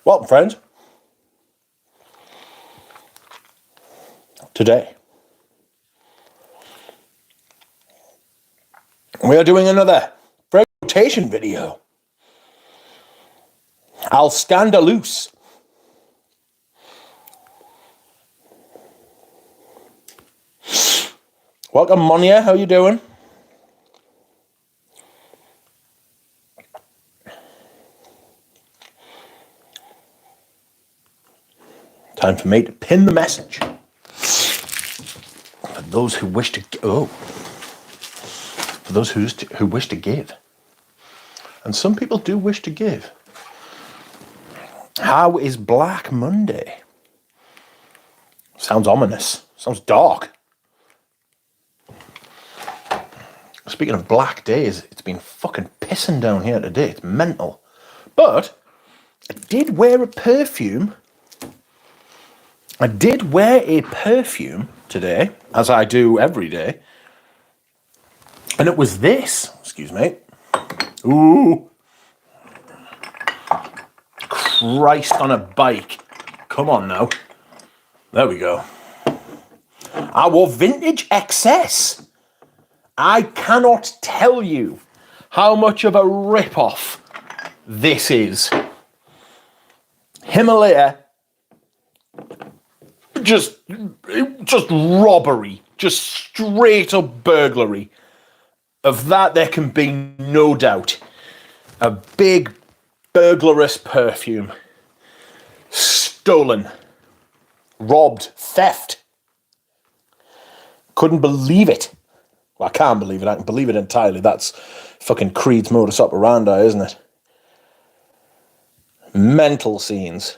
Welcome, friends. Today, we are doing another rotation video. Al Scandalous. Welcome, Monia. How you doing? Time for me to pin the message. For those who wish to... For those who wish to give. And some people do wish to give. How is Black Monday? Sounds ominous. Sounds dark. Speaking of black days, it's been fucking pissing down here today. It's mental. But I did wear a perfume. Today, as I do every day. And it was this. Excuse me. Ooh. Christ on a bike. Come on now. There we go. I wore Vintage XS. I cannot tell you how much of a rip-off this is. Himalaya. Just robbery. Just straight up burglary. Of that there can be no doubt. A big burglarous perfume. Stolen. Robbed. Theft. Couldn't believe it. Well, I can't believe it. I can believe it entirely. That's fucking Creed's modus operandi, isn't it? Mental scenes.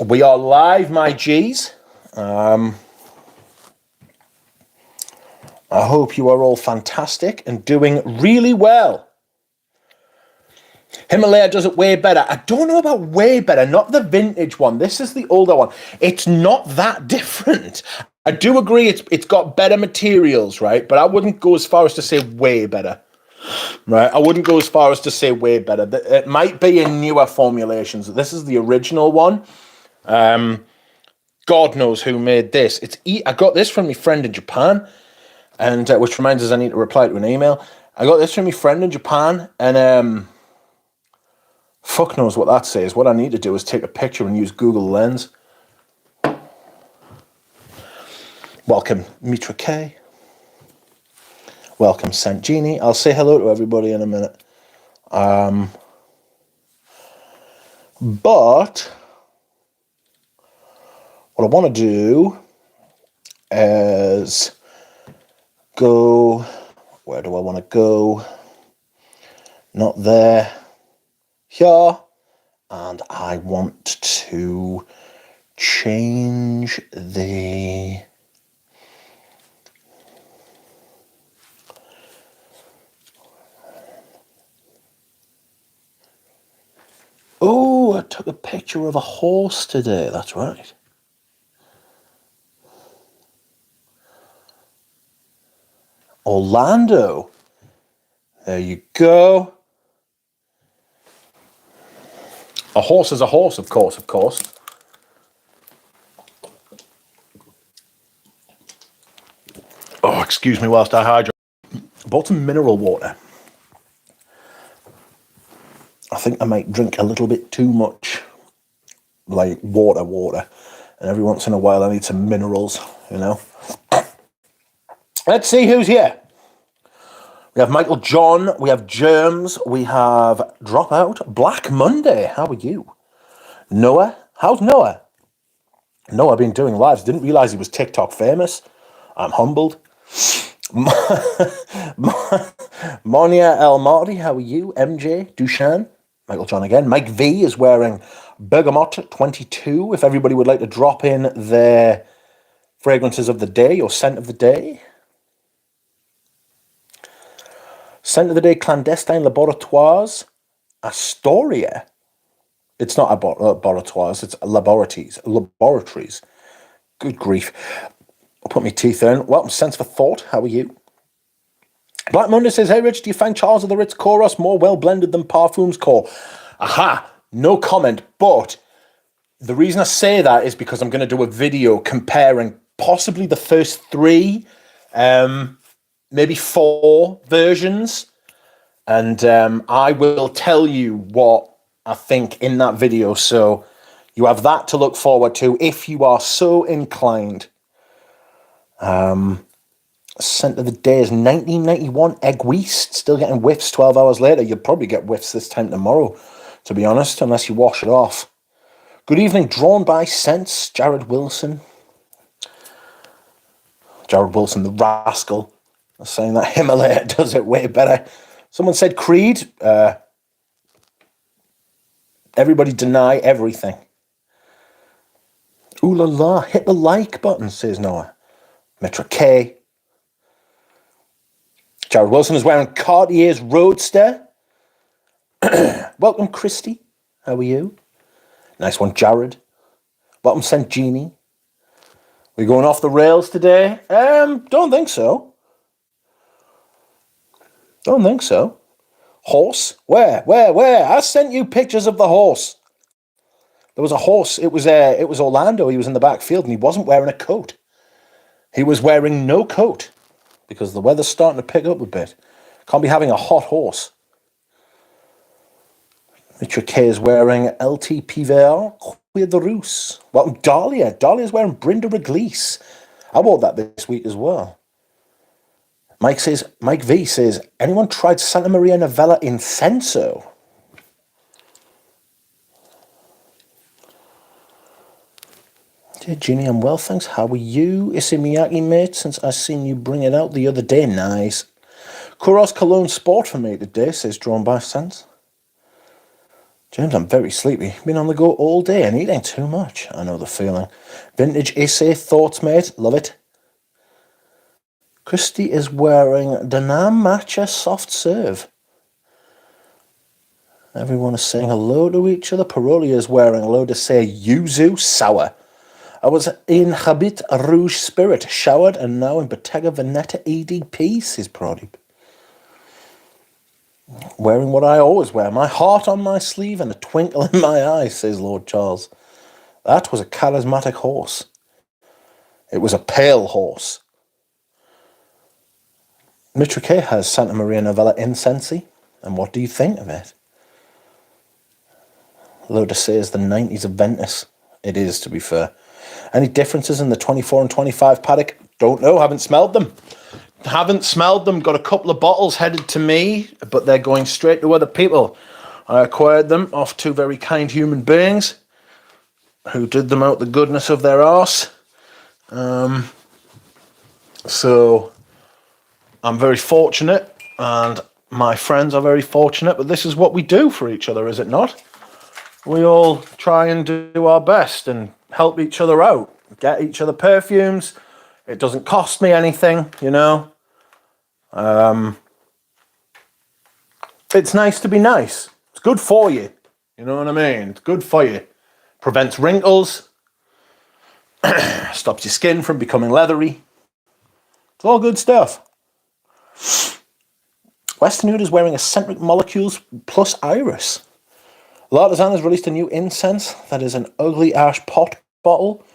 We are live, my G's. I hope you are all fantastic and doing really well. Himalaya does it way better. I don't know about way better, not the vintage one. This is the older one. It's not that different. I do agree it's got better materials, right? But I wouldn't go as far as to say way better, right? I wouldn't go as far as to say way better. It might be in newer formulations. This is the original one. God knows who made this. I got this from my friend in Japan, and which reminds us I need to reply to an email. I got this from my friend in Japan, and fuck knows what that says. What I need to do is take a picture and use Google Lens. Welcome, Mitra K. Welcome, Sant Genie. I'll say hello to everybody in a minute. But what I want to do is go... Where do I want to go? Not there. Here. And I want to change the... Oh, I took a picture of a horse today. That's right. Orlando. There you go. A horse is a horse, of course, of course. Oh, excuse me whilst I hydrate. I bought some mineral water. I think I might drink a little bit too much, like water. And every once in a while I need some minerals, you know. Let's see who's here. We have Michael John, we have Germs, we have Dropout, Black Monday, how are you? Noah, how's Noah? Noah been doing lives, didn't realise he was TikTok famous. I'm humbled. Monia El Marty, how are you? MJ, Dushan, Michael John again. Mike V is wearing Bergamot 22. If everybody would like to drop in their fragrances of the day or scent of the day. Scent of the day, Clandestine Laboratoires, Astoria. It's not laboratoires, it's laboratories. Good grief. I'll put my teeth in. Welcome, Sense for Thought. How are you? Black Monday says, hey, Rich, do you find Charles of the Ritz chorus more well-blended than Parfum's core? Aha, no comment. But the reason I say that is because I'm going to do a video comparing possibly the first 3, maybe 4 versions. And I will tell you what I think in that video. So you have that to look forward to if you are so inclined. Scent of the day is 1991 Egg Weast. Still getting whiffs 12 hours later. You'll probably get whiffs this time tomorrow, to be honest, unless you wash it off. Good evening, drawn by scents. Jared Wilson. Jared Wilson, the rascal. I'm saying that Himalaya does it way better. Someone said Creed. Everybody deny everything. Ooh la la, hit the like button, says Noah. Metro K. Jared Wilson is wearing Cartier's Roadster. Welcome, Christy. How are you? Nice one, Jared. Welcome, St. Jeannie. We going off the rails today? Don't think so. Don't think so. Horse? Where? I sent you pictures of the horse. There was a horse. It was Orlando. He was in the backfield and he wasn't wearing a coat. He was wearing no coat because the weather's starting to pick up a bit. Can't be having a hot horse. Mitra K is wearing LT PVR Queer the Roos. Welcome, Dahlia. Dahlia's wearing Brenda Reglisse. I wore that this week as well. Mike V says, anyone tried Santa Maria Novella Incenso? Dear Ginny, I'm well, thanks. How are you? Issey Miyake, mate, since I seen you bring it out the other day. Nice. Kuros Cologne Sport for me today, says Drawn by Sense. James, I'm very sleepy. Been on the go all day and eating too much. I know the feeling. Vintage Issey, thoughts, mate? Love it. Christy is wearing Danam Matcha Soft Serve. Everyone is saying hello to each other. Paroli is wearing hello to say Yuzu Sour. I was in Habit Rouge Spirit, showered, and now in Bottega Veneta EDP, says Pradeep. Wearing what I always wear, my heart on my sleeve and a twinkle in my eye, says Lord Charles. That was a charismatic horse. It was a pale horse. Mitra K has Santa Maria Novella Incensi, and what do you think of it? Loda says the 90s of Ventus. It is, to be fair. Any differences in the 24 and 25 paddock? Don't know, haven't smelled them. Got a couple of bottles headed to me, but they're going straight to other people. I acquired them off 2 very kind human beings who did them out the goodness of their arse. So I'm very fortunate, and my friends are very fortunate, but this is what we do for each other, is it not? We all try and do our best and help each other out, get each other perfumes. It doesn't cost me anything, you know. It's nice to be nice. It's good for you. You know what I mean? It's good for you. Prevents wrinkles. Stops your skin from becoming leathery. It's all good stuff. Westernwood is wearing Eccentric Molecules plus Iris. L'Artisan has released a new incense that is an ugly ash pot bottle.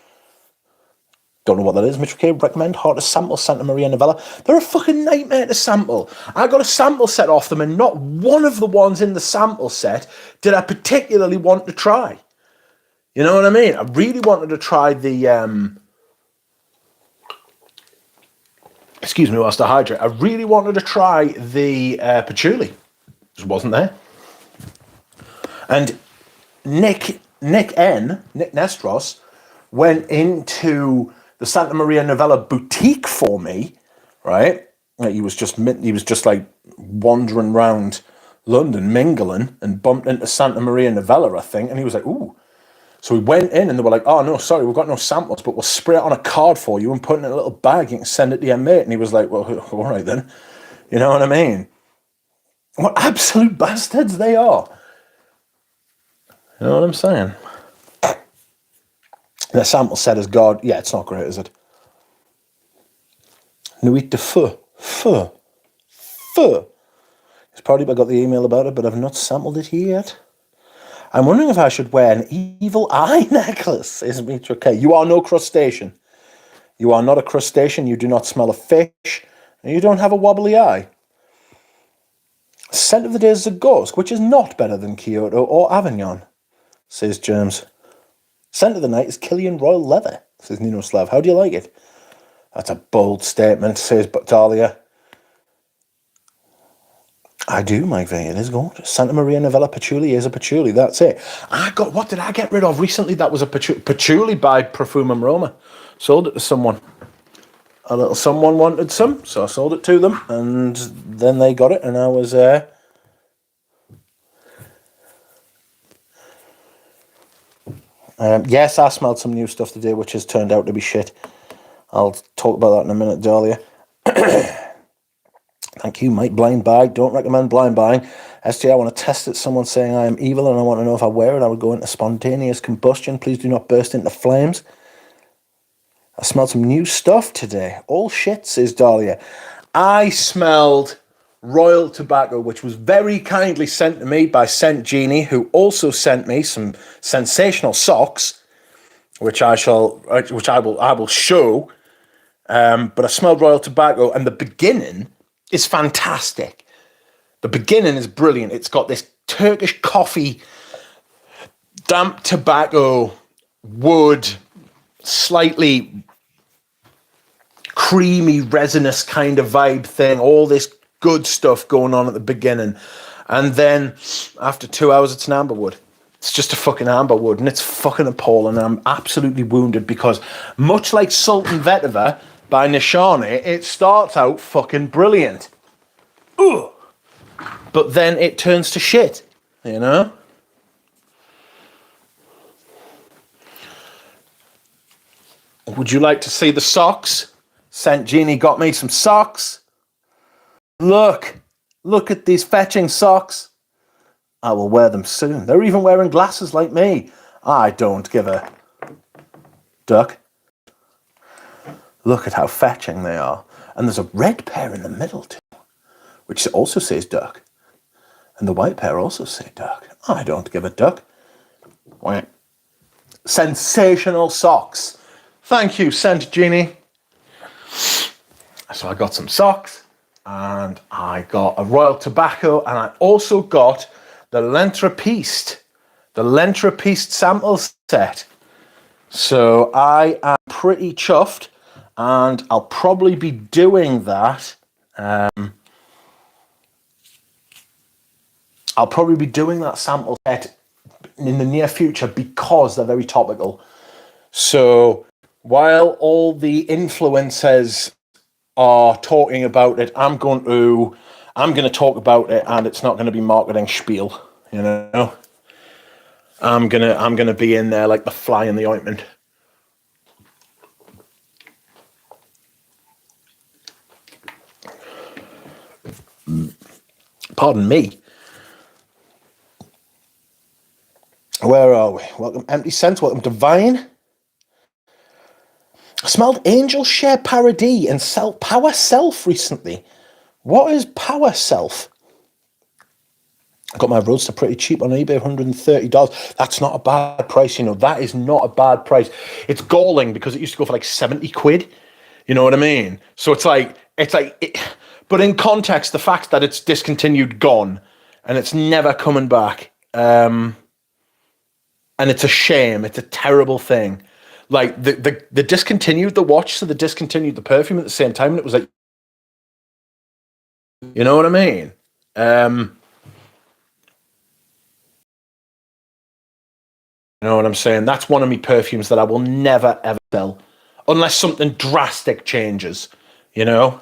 Don't know what that is. Mitchell K recommend hard to sample Santa Maria Novella. They're a fucking nightmare to sample. I got a sample set off them, and not one of the ones in the sample set did I particularly want to try. You know what I mean? I really wanted to try the excuse me whilst I hydrate. I really wanted to try the patchouli. Just wasn't there. And Nick Nestros went into the Santa Maria Novella boutique for me, right? He was just like wandering around London, mingling, and bumped into Santa Maria Novella, I think, and he was like, ooh. So we went in and they were like, oh, no, sorry, we've got no samples, but we'll spray it on a card for you and put it in a little bag. You can send it to your mate. And he was like, well, all right then. You know what I mean? What absolute bastards they are. You know what I'm saying? The sample set is God. Yeah, it's not great, is it? Nuit de feu. Feu. fur. It's probably I got the email about it, but I've not sampled it yet. I'm wondering if I should wear an evil eye necklace. Isn't it okay? You are no crustacean. You are not a crustacean. You do not smell of fish. And you don't have a wobbly eye. Scent of the day is Zagorsk, which is not better than Kyoto or Avignon, says James. Scent of the night is Killian Royal Leather, says Nino Slav. How do you like it? That's a bold statement, says Dahlia. I do, Mike V. It is gorgeous. Santa Maria Novella Patchouli is a patchouli. That's it. What did I get rid of recently? That was a patchouli by Profumum Roma. Sold it to someone. A little someone wanted some, so I sold it to them, and then they got it, and I was yes, I smelled some new stuff today, which has turned out to be shit. I'll talk about that in a minute, Dahlia. Thank you, Mike. Blind buy. Don't recommend blind buying. SJ, I want to test it. Someone's saying I am evil and I want to know if I wear it, I would go into spontaneous combustion. Please do not burst into flames. I smelled some new stuff today. All shit, says Dahlia. I smelled Royal Tobacco, which was very kindly sent to me by Scent Genie, who also sent me some sensational socks, which I will show. But I smelled Royal Tobacco, and the beginning is fantastic. The beginning is brilliant. It's got this Turkish coffee, damp tobacco, wood, slightly creamy, resinous kind of vibe thing. All this good stuff going on at the beginning. And then after 2 hours, it's an amberwood. It's just a fucking amberwood, and it's fucking appalling. And I'm absolutely wounded because much like Sultan Vetiver by Nishani, it starts out fucking brilliant. Ugh. But then it turns to shit, you know? Would you like to see the socks? Scent Genie got me some socks. Look at these fetching socks. I will wear them soon. They're even wearing glasses like me. I don't give a duck. Look at how fetching they are. And there's a red pair in the middle too, which also says duck. And the white pair also say duck. I don't give a duck. Sensational socks. Thank you, Scent Genie. So I got some socks, and I got a Royal Tobacco, and I also got the L'Entrepiste sample set. So I am pretty chuffed, and I'll probably be doing that. I'll probably be doing that sample set in the near future because they're very topical. So while all the influencers are talking about it, I'm going to talk about it, and it's not going to be marketing spiel, you know. I'm gonna be in there like the fly in the ointment. Pardon me. Where are we? Welcome, Empty Sense. Welcome to Vine. I smelled Angel Share Paradis and Power Self recently. What is Power Self? I got my Roadster pretty cheap on eBay, $130. That's not a bad price, you know. That is not a bad price. It's galling because it used to go for like 70 quid. You know what I mean? So but in context, the fact that it's discontinued, gone, and it's never coming back. And it's a shame. It's a terrible thing. Like the discontinued the watch, so they discontinued the perfume at the same time, and it was like, you know what I mean? You know what I'm saying? That's one of my perfumes that I will never ever sell, unless something drastic changes. You know?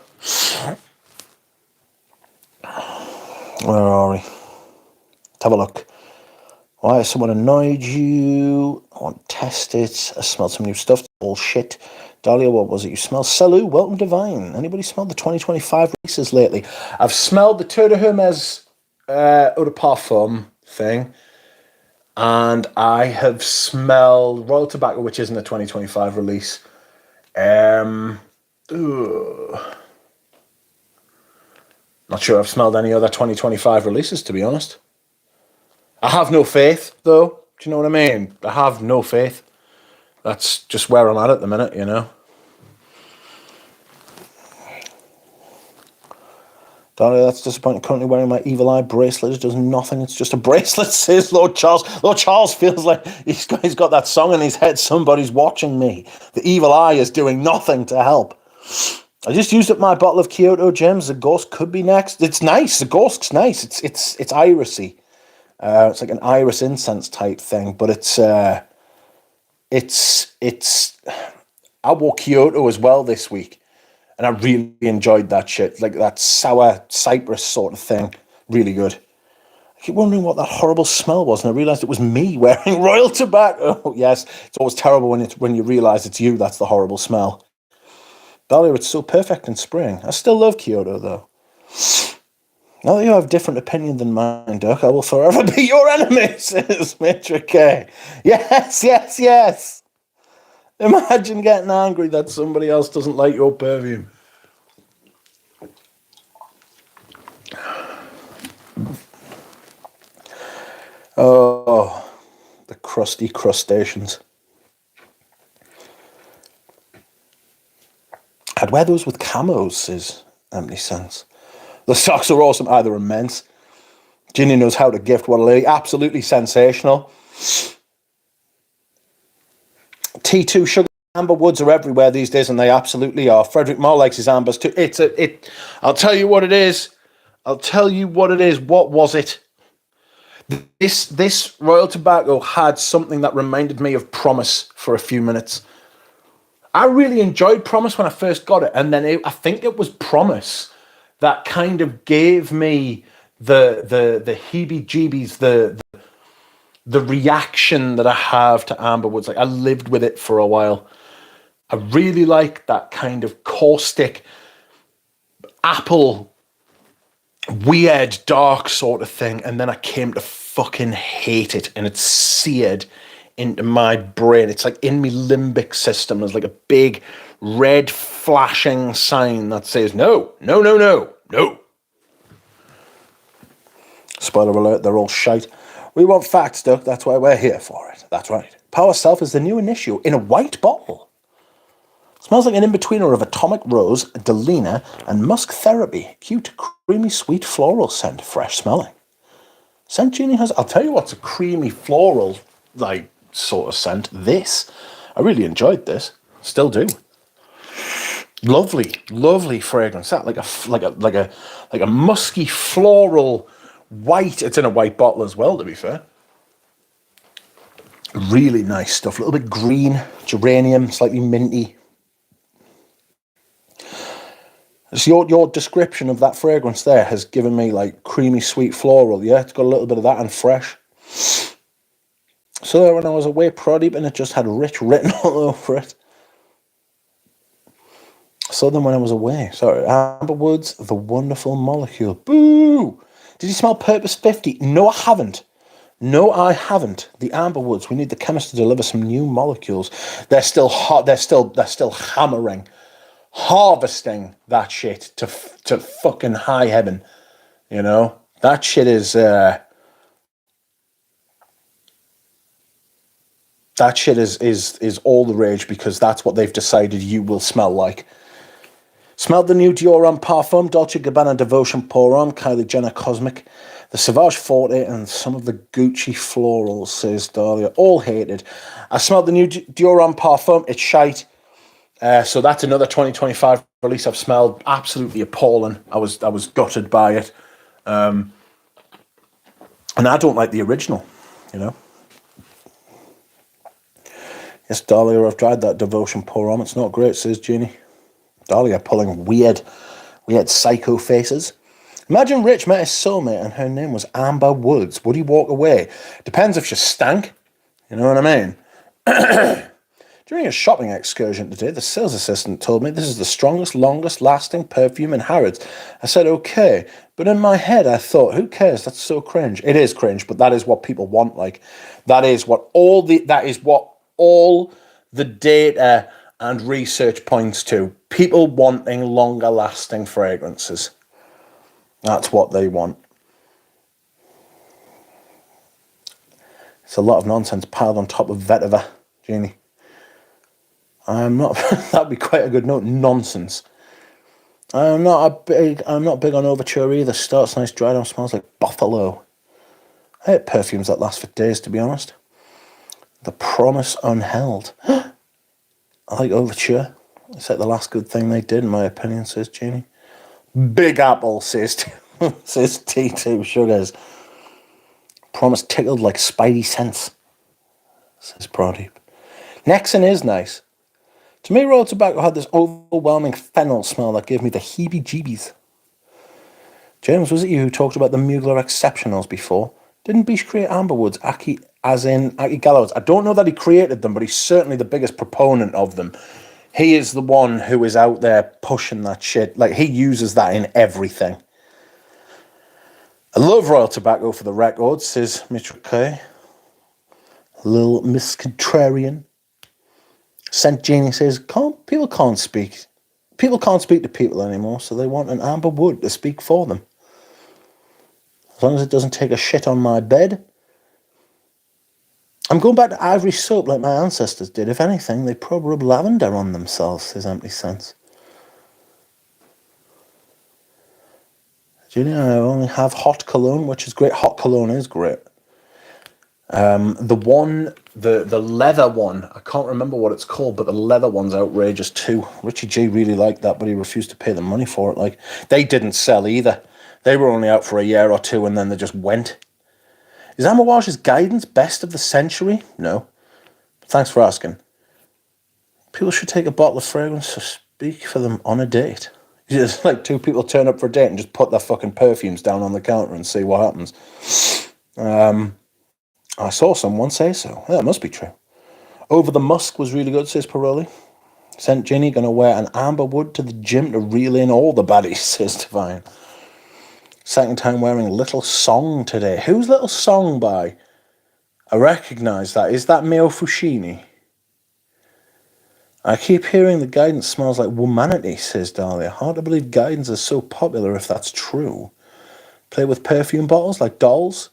Where are we? Let's have a look. Why has someone annoyed you? I want to test it. I smelled some new stuff. Bullshit. Dahlia, what was it you smelled? Salut, welcome Divine. Anybody smelled the 2025 releases lately? I've smelled the Tour de Hermes Eau de Parfum thing. And I have smelled Royal Tobacco, which isn't a 2025 release. Not sure I've smelled any other 2025 releases, to be honest. I have no faith, though. Do you know what I mean? I have no faith. That's just where I'm at the minute, you know. Darling, that's disappointing. Currently wearing my evil eye bracelet. It does nothing. It's just a bracelet, says Lord Charles. Lord Charles feels like he's got that song in his head. Somebody's watching me. The evil eye is doing nothing to help. I just used up my bottle of Kyoto Gems. The Ghost could be next. It's nice. The Ghost's nice. It's irisy. It's like an iris incense type thing, but it's. I wore Kyoto as well this week. And I really enjoyed that shit. Like that sour cypress sort of thing. Really good. I keep wondering what that horrible smell was, and I realised it was me wearing Royal Tobacco. Oh, yes, it's always terrible when you realise it's you that's the horrible smell. Dahlia, it's so perfect in spring. I still love Kyoto, though. Now that you have a different opinion than mine, Dirk, I will forever be your enemy, says Mitra K. Yes, yes, yes. Imagine getting angry that somebody else doesn't like your perfume. Oh, the crusty crustaceans. I'd wear those with camos, says Emily Sense. The socks are awesome. They're immense. Ginny knows how to gift what a lady. Absolutely sensational. T2 sugar amber woods are everywhere these days, and they absolutely are. Frederick Moore likes his ambers too. I'll tell you what it is. What was it? This Royal Tobacco had something that reminded me of Promise for a few minutes. I really enjoyed Promise when I first got it, and then I think it was Promise that kind of gave me the heebie-jeebies, the reaction that I have to Amberwoods. Like, I lived with it for a while. I really like that kind of caustic apple, weird, dark sort of thing. And then I came to fucking hate it, and it's seared into my brain. It's like in my limbic system. There's like a big red flashing sign that says, no, no, no, no, no. Spoiler alert, they're all shite. We want facts, Doug. That's why we're here for it. That's right. Power Self is the new initio in a white bottle. Smells like an in-betweener of Atomic Rose, Delina, and Musk Therapy. Cute, creamy, sweet floral scent. Fresh smelling. Scent Genie has... I'll tell you what's a creamy floral, like, sort of scent. This. I really enjoyed this. Still do. Lovely, lovely fragrance. That like a musky floral white. It's in a white bottle as well, to be fair. Really nice stuff. A little bit green, geranium, slightly minty. So your description of that fragrance there has given me like creamy, sweet floral. Yeah, it's got a little bit of that and fresh. So when I was away Pradeep, and it just had rich written all over it. So then when I was away, sorry, Amberwoods, the wonderful molecule. Boo! Did you smell Purpose 50? No, I haven't. No, I haven't. The Amberwoods. We need the chemist to deliver some new molecules. They're still hot. They're still hammering, harvesting that shit to fucking high heaven. You know, that shit is. That shit is all the rage, because that's what they've decided you will smell like. Smelled the new Dior Homme Parfum, Dolce & Gabbana Devotion Pour Homme, Kylie Jenner Cosmic, the Sauvage Forte, and some of the Gucci florals, says Dahlia. All hated. I smelled the new Dior Homme Parfum. It's shite. So that's another 2025 release I've smelled. Absolutely appalling. I was gutted by it. And I don't like the original, you know. Yes, Dahlia, I've tried that Devotion Pour Homme. It's not great, says Jeannie. Dahlia pulling weird psycho faces. Imagine Rich met his soulmate and her name was Amber Woods. Would he walk away? Depends if she stank. You know what I mean? During a shopping excursion today, the sales assistant told me this is the strongest, longest lasting perfume in Harrods. I said, okay. But in my head, I thought, who cares? That's so cringe. It is cringe, but that is what people want. Like, that is what all the data and research points to. People wanting longer lasting fragrances. That's what they want. It's a lot of nonsense piled on top of vetiver, Jeannie. I'm not. That'd be quite a good note. Nonsense. I'm not big on overture either. Starts nice, dry down, smells like buffalo. I hate perfumes that last for days, to be honest. The promise unheld. I like overture. It's like the last good thing they did, in my opinion, says Jeannie. Big Apple, says says T2 Sugars. Promise tickled like Spidey sense, says Pradeep. Nexon is nice. To me, Royal Tobacco had this overwhelming fennel smell that gave me the heebie-jeebies. James, was it you who talked about the Mugler Exceptionals before? Didn't Beach create Amberwoods, Aki Gallows? I don't know that he created them, but he's certainly the biggest proponent of them. He is the one who is out there pushing that shit. Like, he uses that in everything. I love Royal Tobacco for the record, says Mitchell K. A little Miss Contrarian. St. Jeannie says, people can't speak. People can't speak to people anymore, so they want an amber wood to speak for them. As long as it doesn't take a shit on my bed. I'm going back to ivory soap like my ancestors did. If anything, they probably rub lavender on themselves, says Empty Sense. Jeannie, I only have hot cologne, which is great. Hot cologne is great. The leather one, I can't remember what it's called, but the leather one's outrageous too. Richie G really liked that, but he refused to pay the money for it. Like, they didn't sell either. They were only out for a year or two, and then they just went. Is Amouage's guidance best of the century? No. But thanks for asking. People should take a bottle of fragrance to speak for them on a date. Just like two people turn up for a date and just put their fucking perfumes down on the counter and see what happens. I saw someone say so. That must be true. Over the Musk was really good, says Paroli. Sent Ginny, gonna wear an amber wood to the gym to reel in all the baddies, says Divine. Second time wearing Little Song today. Who's Little Song by? I recognise that. Is that Mio Fushini? I keep hearing the guidance smells like womanity, says Dahlia. Hard to believe guidance is so popular if that's true. Play with perfume bottles like dolls?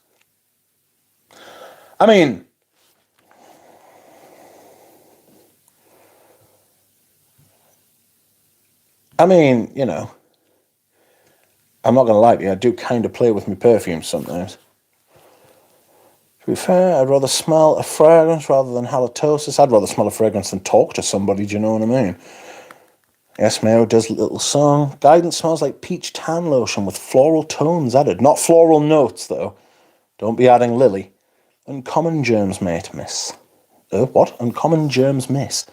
I mean, you know, I'm not going to lie to you, I do kind of play with my perfumes sometimes. To be fair, I'd rather smell a fragrance rather than halitosis. I'd rather smell a fragrance than talk to somebody, do you know what I mean? Yes, Mayo does Little Song. Guidance smells like peach tan lotion with floral tones added. Not floral notes, though. Don't be adding lily. Uncommon germs, mate, miss. What? Uncommon germs, miss.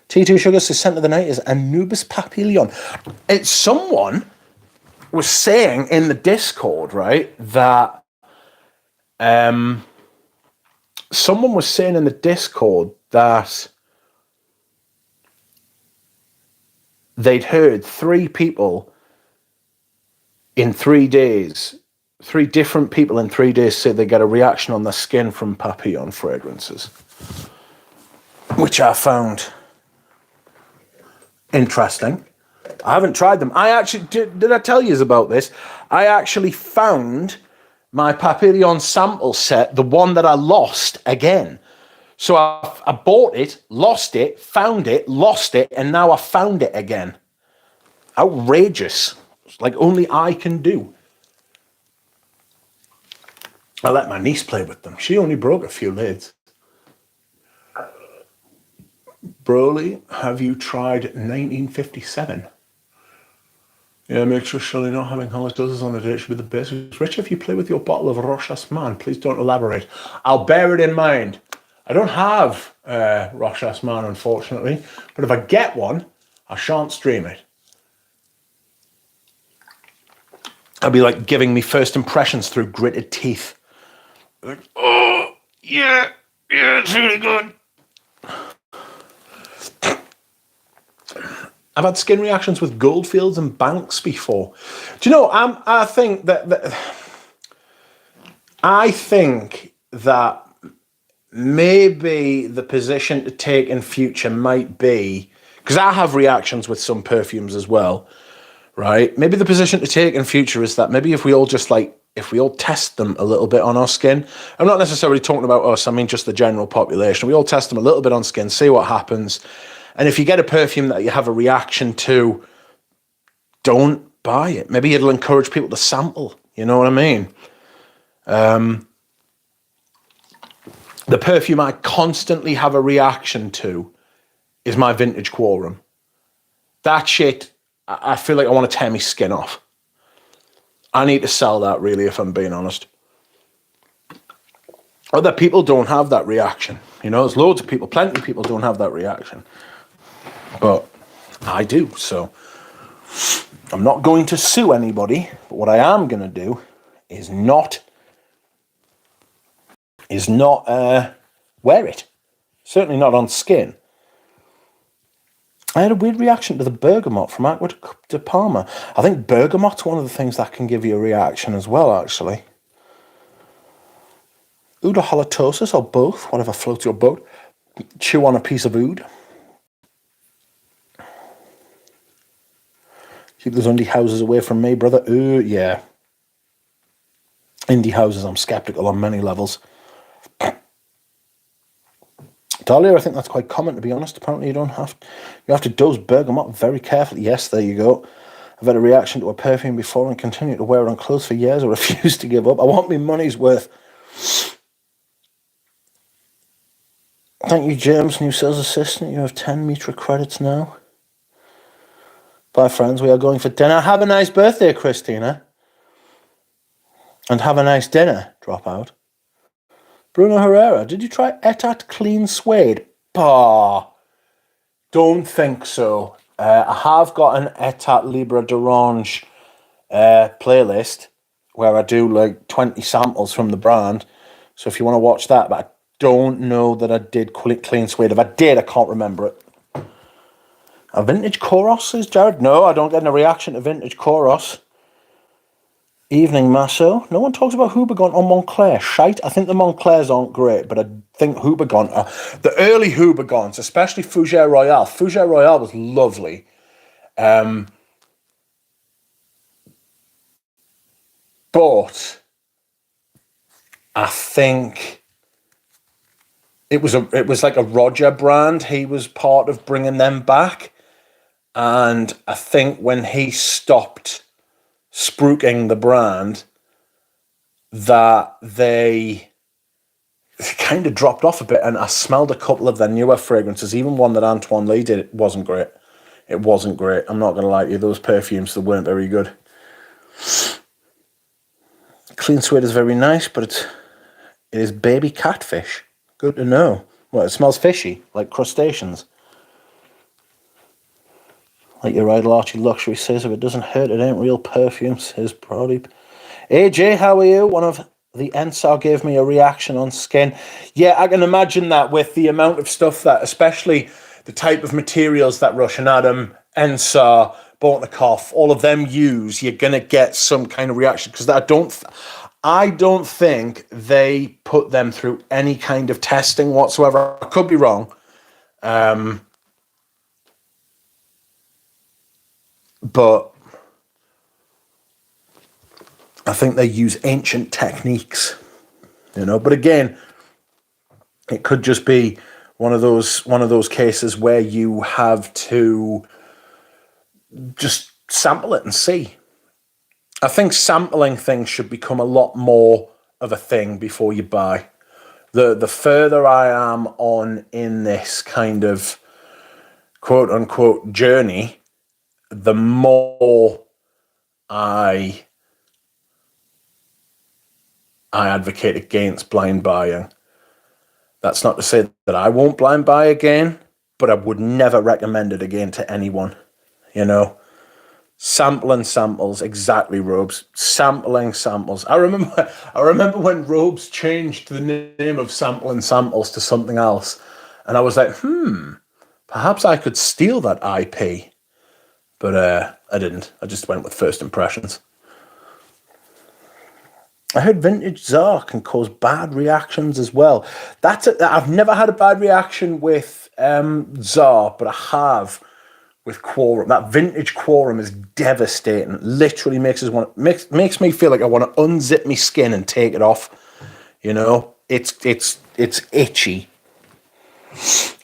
T2 Sugar says scent of the night is Anubis Papillon. It's someone was saying in the Discord, right, that someone was saying in the Discord that they'd heard 3 people in 3 days, 3 different people in 3 days say they get a reaction on their skin from Papillon fragrances, which I found interesting. I haven't tried them. I actually, did I tell you about this? I actually found my Papillon sample set, the one that I lost again. So I bought it, lost it, found it, lost it, and now I found it again. Outrageous. It's like only I can do. I let my niece play with them. She only broke a few lids. Broly, have you tried 1957? Yeah, make sure Shirley not having halitosis on the date should be the basics. Rich, if you play with your bottle of Rochasman, please don't elaborate. I'll bear it in mind. I don't have Rochasman, unfortunately, but if I get one, I shan't stream it. I'll be like giving me first impressions through gritted teeth. Like, oh, yeah, it's really good. I've had skin reactions with Goldfields and Banks before. Do you know, I think that maybe the position to take in future might be, because I have reactions with some perfumes as well, right? Maybe the position to take in future is that maybe if we all test them a little bit on our skin. I'm not necessarily talking about us, I mean just the general population. We all test them a little bit on skin, see what happens. And if you get a perfume that you have a reaction to, don't buy it. Maybe it'll encourage people to sample, you know what I mean? The perfume I constantly have a reaction to is my vintage quorum. That shit, I feel like I want to tear my skin off. I need to sell that, really, if I'm being honest. Other people don't have that reaction. You know, there's loads of people, plenty of people don't have that reaction. But I do, so I'm not going to sue anybody. But what I am going to do is not wear it. Certainly not on skin. I had a weird reaction to the bergamot from Aqua de Palma. I think bergamot's one of the things that can give you a reaction as well, actually. Oud or halitosis, or both, whatever floats your boat. Chew on a piece of oud. Keep those indie houses away from me, brother. Ooh, yeah. Indie houses, I'm skeptical on many levels. Dahlia, I think that's quite common, to be honest. Apparently you have to dose bergamot very carefully. Yes, there you go. I've had a reaction to a perfume before and continue to wear it on clothes for years. I refuse to give up. I want my money's worth. Thank you, James, new sales assistant. You have 10 Mitra credits now. Bye, friends. We are going for dinner. Have a nice birthday, Christina. And have a nice dinner, Dropout. Bruno Herrera, did you try Etat Clean Suede? Bah, don't think so. I have got an Etat Libre d'Orange playlist where I do like 20 samples from the brand. So if you want to watch that, but I don't know that I did Clean Suede. If I did, I can't remember it. A vintage Koros, says Jared? No, I don't get a reaction to vintage Koros. Evening, Masso. No one talks about Houbagon or Montclair. Shite. I think the Montclairs aren't great, but I think Houbagon the early Houbagons, especially Fougère Royale. Fougère Royale was lovely. But I think it was like a Roger brand. He was part of bringing them back. And I think when he stopped spruiking the brand, that they kind of dropped off a bit, and I smelled a couple of their newer fragrances, even one that Antoine Lee did. It wasn't great. It wasn't great. I'm not going to lie to you. Those perfumes, they weren't very good. Clean Suede is very nice, but it is baby catfish. Good to know. Well, it smells fishy, like crustaceans. Like your Idol Archie Luxury says, if it doesn't hurt, it ain't real perfume, says Brody. AJ, how are you? One of the Ensar gave me a reaction on skin. Yeah, I can imagine that with the amount of stuff that, especially the type of materials that Russian Adam, Ensar, Bortnikov, all of them use, you're going to get some kind of reaction. Because I don't think they put them through any kind of testing whatsoever. I could be wrong. But I think they use ancient techniques, you know. But again, it could just be one of those cases where you have to just sample it and see. I think sampling things should become a lot more of a thing before you buy. The further I am on in this kind of quote unquote journey, the more I advocate against blind buying. That's not to say that I won't blind buy again, but I would never recommend it again to anyone. You know, sampling samples, exactly, Robes. Sampling samples. I remember when Robes changed the name of sampling samples to something else, and I was like, perhaps I could steal that IP. But I didn't. I just went with first impressions. I heard vintage Tsar can cause bad reactions as well. I've never had a bad reaction with Tsar, but I have with Quorum. That vintage Quorum is devastating. Literally makes me feel like I want to unzip my skin and take it off. You know, it's itchy,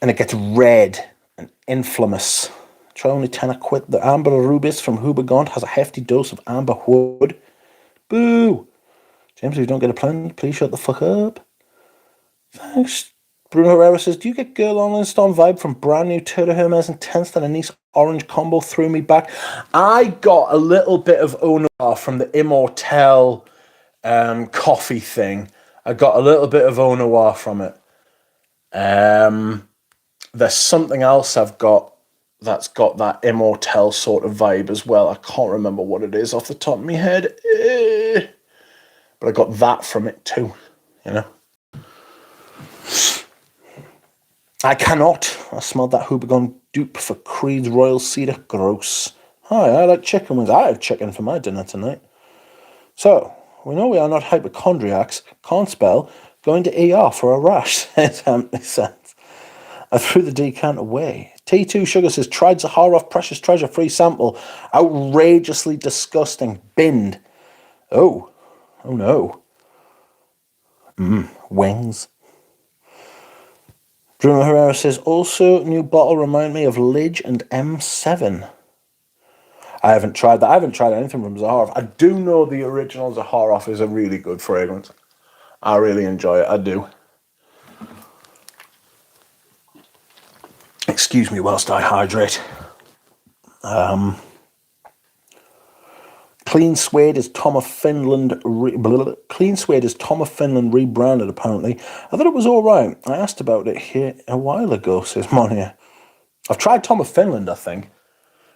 and it gets red and inflammous. Try only 10 a quid. The Amber Rubis from Hubagant has a hefty dose of amber wood. Boo! James, if you don't get a plan, please shut the fuck up. Thanks. Bruno Herrera says, do you get Girl Online Storm vibe from brand new Turtle Hermes Intense that a nice orange combo threw me back? I got a little bit of Onoir from the Immortel coffee thing. I got a little bit of Onoir from it. There's something else I've got that's got that Immortel sort of vibe as well. I can't remember what it is off the top of my head. But I got that from it too, you know. I cannot. I smelled that Hubagon dupe for Creed's Royal Cedar. Gross. Hi, I like chicken wings. I have chicken for my dinner tonight. So, we know we are not hypochondriacs. Can't spell. Going to ER for a rash, says Anthony Sands. I threw the decant away. T2 Sugar says, tried Zaharoff Precious Treasure free sample. Outrageously disgusting. Binned. Oh no. Wings. Bruno Herrera says, also, new bottle remind me of Lidge and M7. I haven't tried that. I haven't tried anything from Zaharoff. I do know the original Zaharoff is a really good fragrance. I really enjoy it. I do. Excuse me whilst I hydrate. Clean Suede is Tom of Finland. Clean Suede is Tom of Finland rebranded. Apparently, I thought it was all right. I asked about it here a while ago. Says Monia. I've tried Tom of Finland. I think.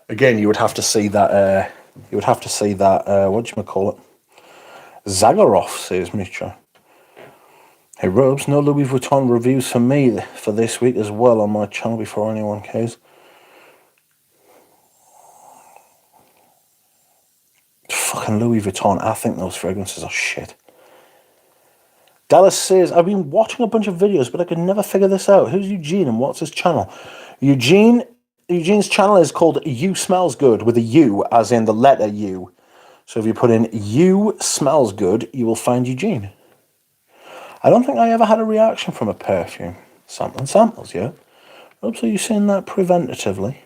Again, you would have to see that. What do you call it? Zagaroff, says Mitra. Hey Robes, no Louis Vuitton reviews for me for this week as well on my channel before anyone cares. Fucking Louis Vuitton, I think those fragrances are shit. Dallas says, I've been watching a bunch of videos, but I could never figure this out. Who's Eugene and what's his channel? Eugene's channel is called You Smells Good, with a U, as in the letter U. So if you put in You Smells Good, you will find Eugene. I don't think I ever had a reaction from a perfume. Samples, yeah? Oops, are you saying that preventatively?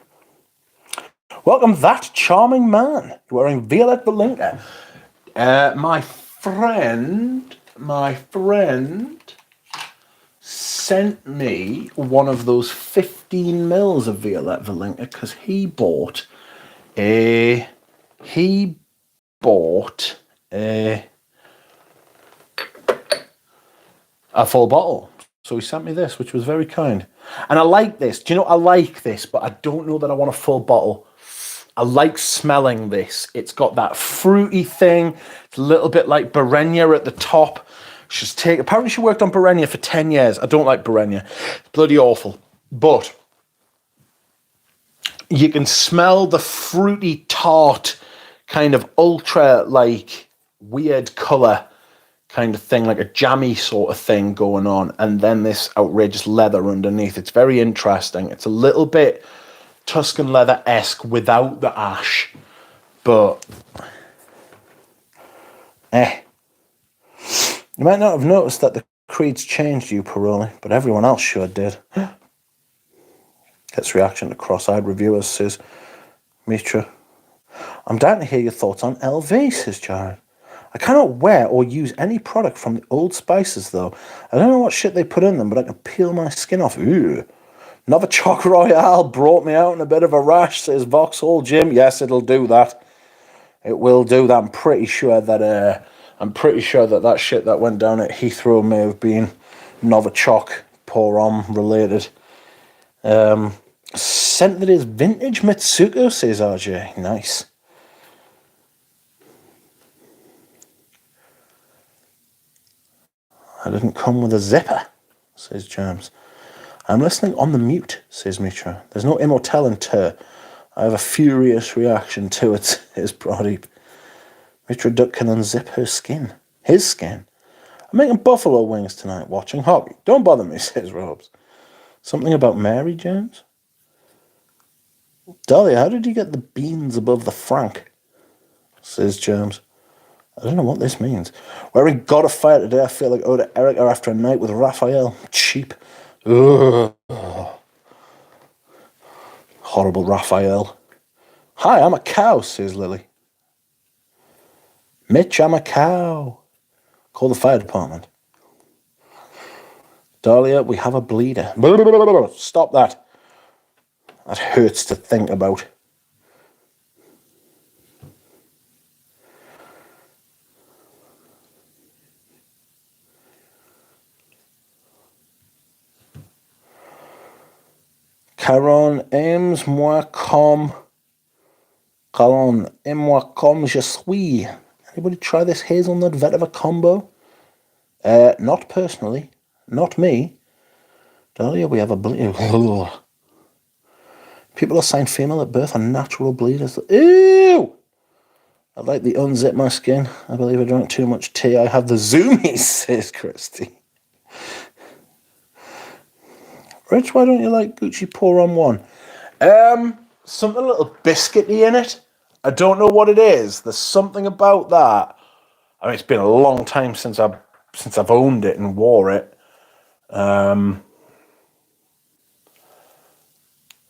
Welcome, that charming man. You're wearing Violet Belinka. My friend sent me one of those 15 mils of Violet Belinka because he bought a full bottle. So he sent me this, which was very kind. And I like this. Do you know, I like this, but I don't know that I want a full bottle. I like smelling this. It's got that fruity thing. It's a little bit like Berenia at the top. Apparently she worked on Berenia for 10 years. I don't like Berenia. It's bloody awful. But you can smell the fruity tart kind of ultra like weird colour kind of thing, like a jammy sort of thing going on, and then this outrageous leather underneath. It's very interesting. It's a little bit Tuscan leather-esque without the ash, but You might not have noticed that the creeds changed you, Paroli, but everyone else sure did. Gets reaction to cross-eyed reviewers, says Mitra. I'm down to hear your thoughts on LV, says Jared. I cannot wear or use any product from the Old Spices, though. I don't know what shit they put in them, but I can peel my skin off. Ooh. Novichok Royale brought me out in a bit of a rash, says Vauxhall Jim. Yes, it'll do that. It will do that. I'm pretty sure that that shit that went down at Heathrow may have been Novichok Porom related. Scent that is vintage Mitsuko, says RJ. Nice. I didn't come with a zipper, says James. I'm listening on the mute, says Mitra. There's no immortel in Tur. I have a furious reaction to it, says Pradeep. Mitra Duck can unzip her skin. His skin. I'm making buffalo wings tonight, watching hockey. Don't bother me, says Robes. Something about Mary, James? Dahlia, how did you get the beans above the frank? Says James. I don't know what this means. Wearing God of Fire today, I feel like Oda Erica after a night with Raphael. Cheap. Ugh. Horrible Raphael. Hi, I'm a cow, says Lily. Mitch, I'm a cow. Call the fire department. Dahlia, we have a bleeder. Stop that. That hurts to think about. Caron, aime-moi comme je suis. Anybody try this hazelnut vetiver combo? Not personally. Not me. Dahlia, we have a bleed. People assigned female at birth are natural bleeders. Ew! I'd like to unzip my skin. I believe I drank too much tea. I have the zoomies, says Christy. Rich, why don't you like Gucci Pour on One? Something a little biscuity in it. I don't know what it is. There's something about that. I mean, it's been a long time since I've owned it and wore it.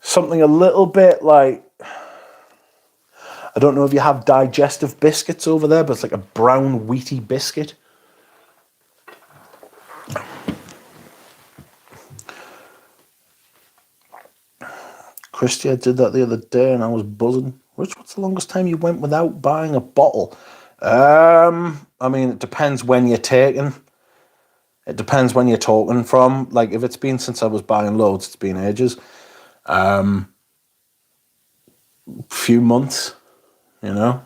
Something a little bit like, I don't know if you have digestive biscuits over there, but it's like a brown wheaty biscuit. Christy, I did that the other day and I was buzzing. Rich, what's the longest time you went without buying a bottle? I mean, it depends when you're taking. It depends when you're talking from. Like, if it's been since I was buying loads, it's been ages. Few months, you know.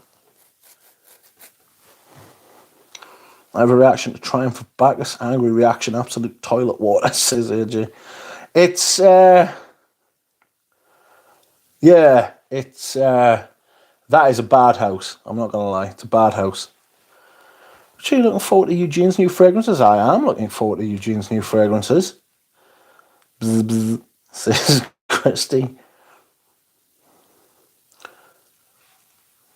I have a reaction to Triumph of Bacchus. Angry reaction, absolute toilet water, says AJ. It's, yeah, it's, that is a bad house. I'm not going to lie. It's a bad house. Are you looking forward to Eugene's new fragrances? I am looking forward to Eugene's new fragrances. Bzz, bzz, says Christy.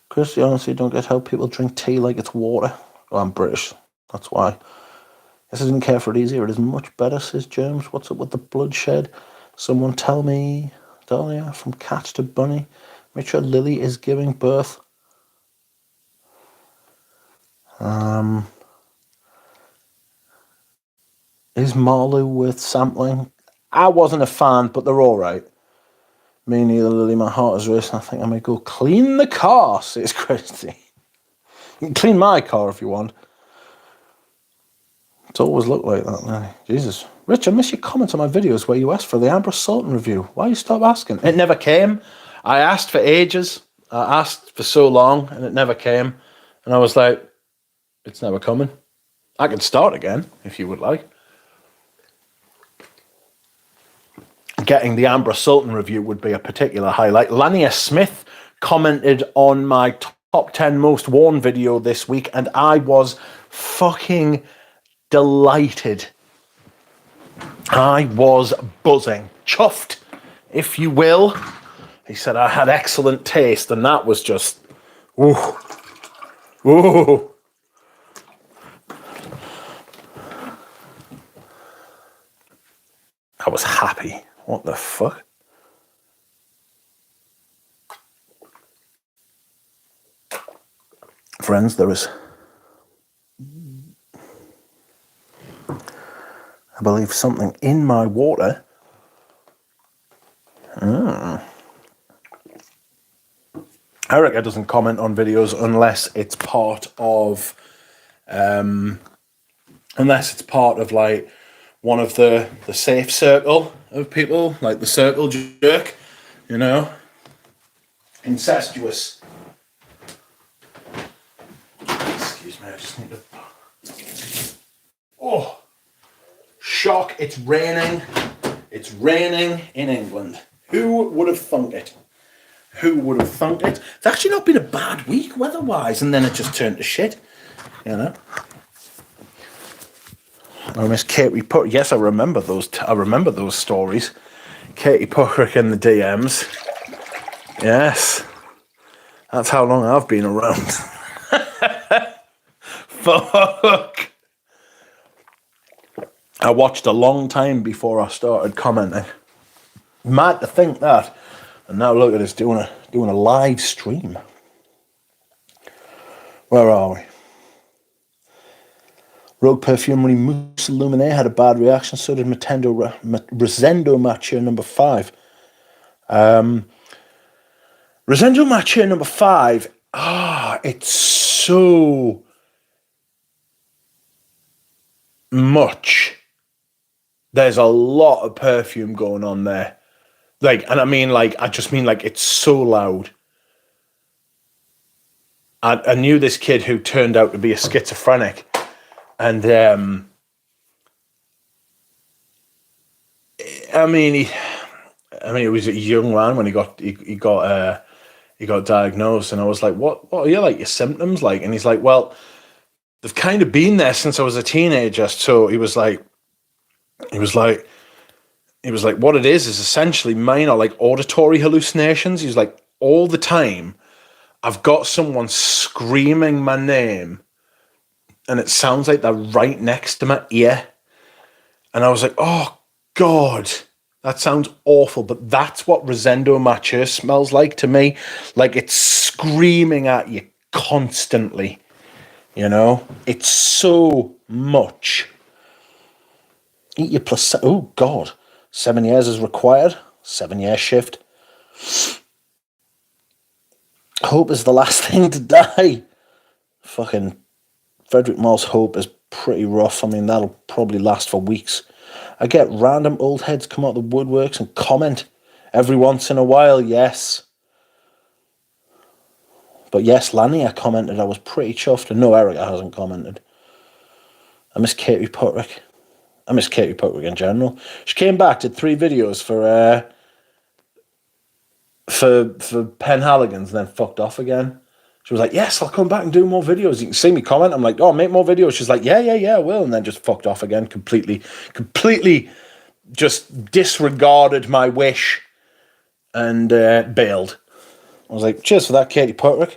Christy, honestly, don't get how people drink tea like it's water. Oh, I'm British. That's why. Yes, I didn't care for it easier. It is much better, says James. What's up with the bloodshed? Someone tell me. Dahlia, from cat to bunny. Make sure Lily is giving birth. Is Marlou worth sampling? I wasn't a fan, but they're all right. Me neither, Lily. My heart is racing. I think I may go clean the car, says Christy. You can clean my car if you want. It's always looked like that, Lily. Jesus. Rich, I miss your comments on my videos where you asked for the Amber Sultan review. Why you stop asking? It never came. I asked for ages. I asked for so long, and it never came. And I was like, it's never coming. I can start again, if you would like. Getting the Amber Sultan review would be a particular highlight. Lania Smith commented on my top 10 most worn video this week, and I was fucking delighted. I was buzzing, chuffed, if you will. He said I had excellent taste, and that was just, ooh, ooh. I was happy. What the fuck? Friends, there is, I believe, something in my water. Erica doesn't comment on videos unless it's part of, like one of the safe circle of people, like the circle jerk, you know, incestuous. Excuse me, I just need to. Oh, shock! It's raining. It's raining in England. Who would have thunk it? Who would have thunk it? It's actually not been a bad week weather-wise, and then it just turned to shit, you know. I miss Katie Puckrick. Yes, I remember those. I remember those stories. Katie Puckrick in the DMs. Yes. That's how long I've been around. Fuck. I watched a long time before I started commenting. Mad to think that. And now look at us doing a live stream. Where are we? Rogue Perfumery Mousse Illuminé had a bad reaction. So did Rosendo Mature number 5. Rosendo Mature number 5. It's so much. There's a lot of perfume going on there. I just mean it's so loud. I knew this kid who turned out to be a schizophrenic, and it was a young man when he got diagnosed, and I was like, what are your symptoms like? And he's like, well, they've kind of been there since I was a teenager. So he was like, what it is essentially mine are auditory hallucinations. He's like, all the time I've got someone screaming my name and it sounds like they're right next to my ear. And I was like, oh God, that sounds awful. But that's what Rosendo Mature smells like to me. Like it's screaming at you constantly. You know, it's so much. Eat your plus. Oh God, 7 years is required. 7-year shift. Hope is the last thing to die. Fucking Frederick Moore's Hope is pretty rough. I mean, that'll probably last for weeks. I get random old heads come out of the woodworks and comment every once in a while. Yes. But yes, Lania commented. I was pretty chuffed. And no, Erica hasn't commented. I miss Katie Putrick. I miss Katie Putrick in general. She came back, did 3 videos for Penn Halligan's, and then fucked off again. She was like, yes, I'll come back and do more videos. You can see me comment. I'm like, oh, make more videos. She's like, yeah, I will. And then just fucked off again, completely just disregarded my wish and bailed. I was like, cheers for that, Katie Putrick.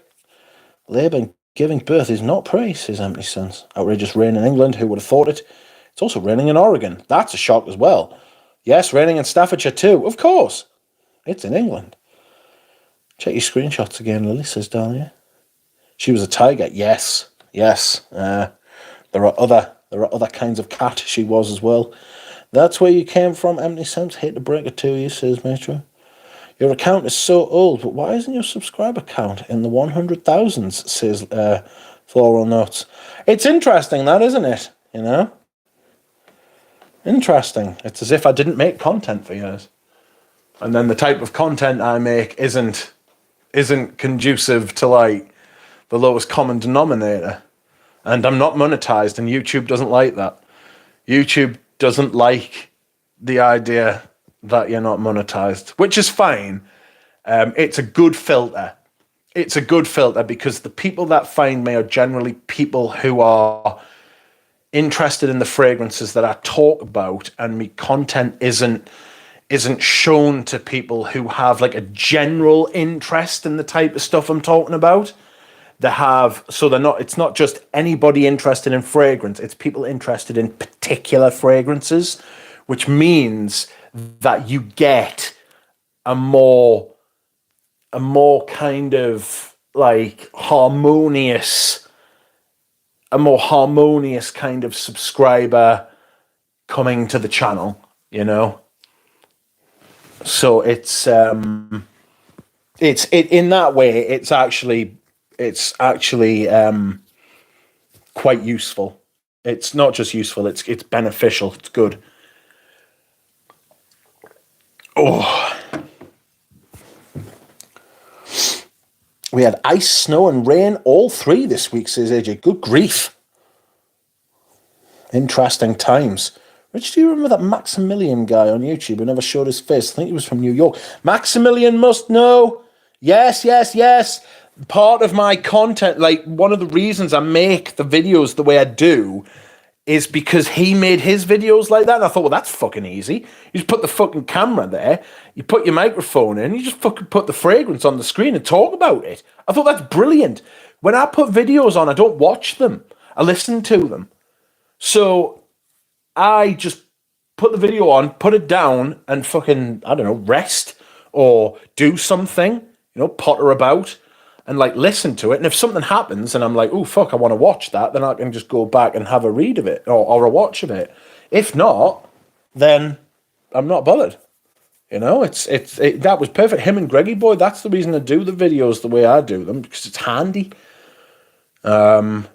Labour and giving birth is not praise, says Empty Sense. Outrageous rain in England, who would have thought it? It's also raining in Oregon. That's a shock as well. Yes, raining in Staffordshire too. Of course. It's in England. Check your screenshots again, Lily, says Dahlia. She was a tiger. Yes. There are other kinds of cat she was as well. That's where you came from, Empty Sense. Hate to break it to you, says Metro. Your account is so old, but why isn't your subscriber count in the 100,000s, says Floral Notes. It's interesting, that, isn't it? You know? Interesting. It's as if I didn't make content for years. And then the type of content I make isn't conducive to the lowest common denominator. And I'm not monetized, and YouTube doesn't like that. YouTube doesn't like the idea that you're not monetized, which is fine. It's a good filter. It's a good filter because the people that find me are generally people who are interested in the fragrances that I talk about, and my content isn't shown to people who have a general interest in the type of stuff I'm talking about. It's not just anybody interested in fragrance, it's people interested in particular fragrances, which means that you get a more kind of harmonious kind of subscriber coming to the channel, you know. So it's in that way it's actually quite useful. It's not just useful, it's beneficial, it's good. Oh, we had ice, snow and rain, all 3 this week, says AJ. Good grief. Interesting times. Rich, do you remember that Maximilian guy on YouTube who never showed his face? I think he was from New York. Maximilian must know. Yes. Part of my content, one of the reasons I make the videos the way I do is because he made his videos like that. And I thought, well, that's fucking easy. You just put the fucking camera there, you put your microphone in, you just fucking put the fragrance on the screen and talk about it. I thought that's brilliant. When I put videos on, I don't watch them. I listen to them. So I just put the video on, put it down, and fucking, I don't know, rest or do something, potter about and like listen to it. And if something happens and I'm like, oh, fuck, I want to watch that, then I can just go back and have a read of it or a watch of it. If not, then I'm not bothered. That was perfect. Him and Greggy Boy, that's the reason I do the videos the way I do them, because it's handy. But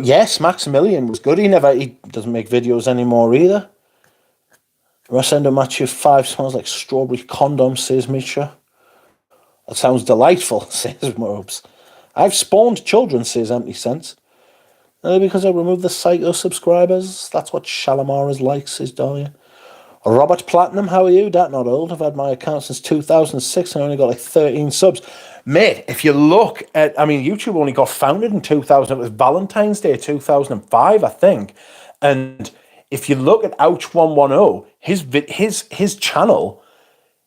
yes, Maximilian was good. He doesn't make videos anymore either. Rosendo Matthew 5 smells like strawberry condom, says Misha. That sounds delightful, says Mobes. I've spawned children, says Empty Sense. Because I removed the psycho subscribers. That's what Shalimar is like, says Dahlia. Robert Platinum, how are you? That not old. I've had my account since 2006 and I only got like 13 subs. Mate, if you look at, YouTube only got founded in 2000. It was Valentine's Day 2005, I think. And if you look at Ouch110, his channel,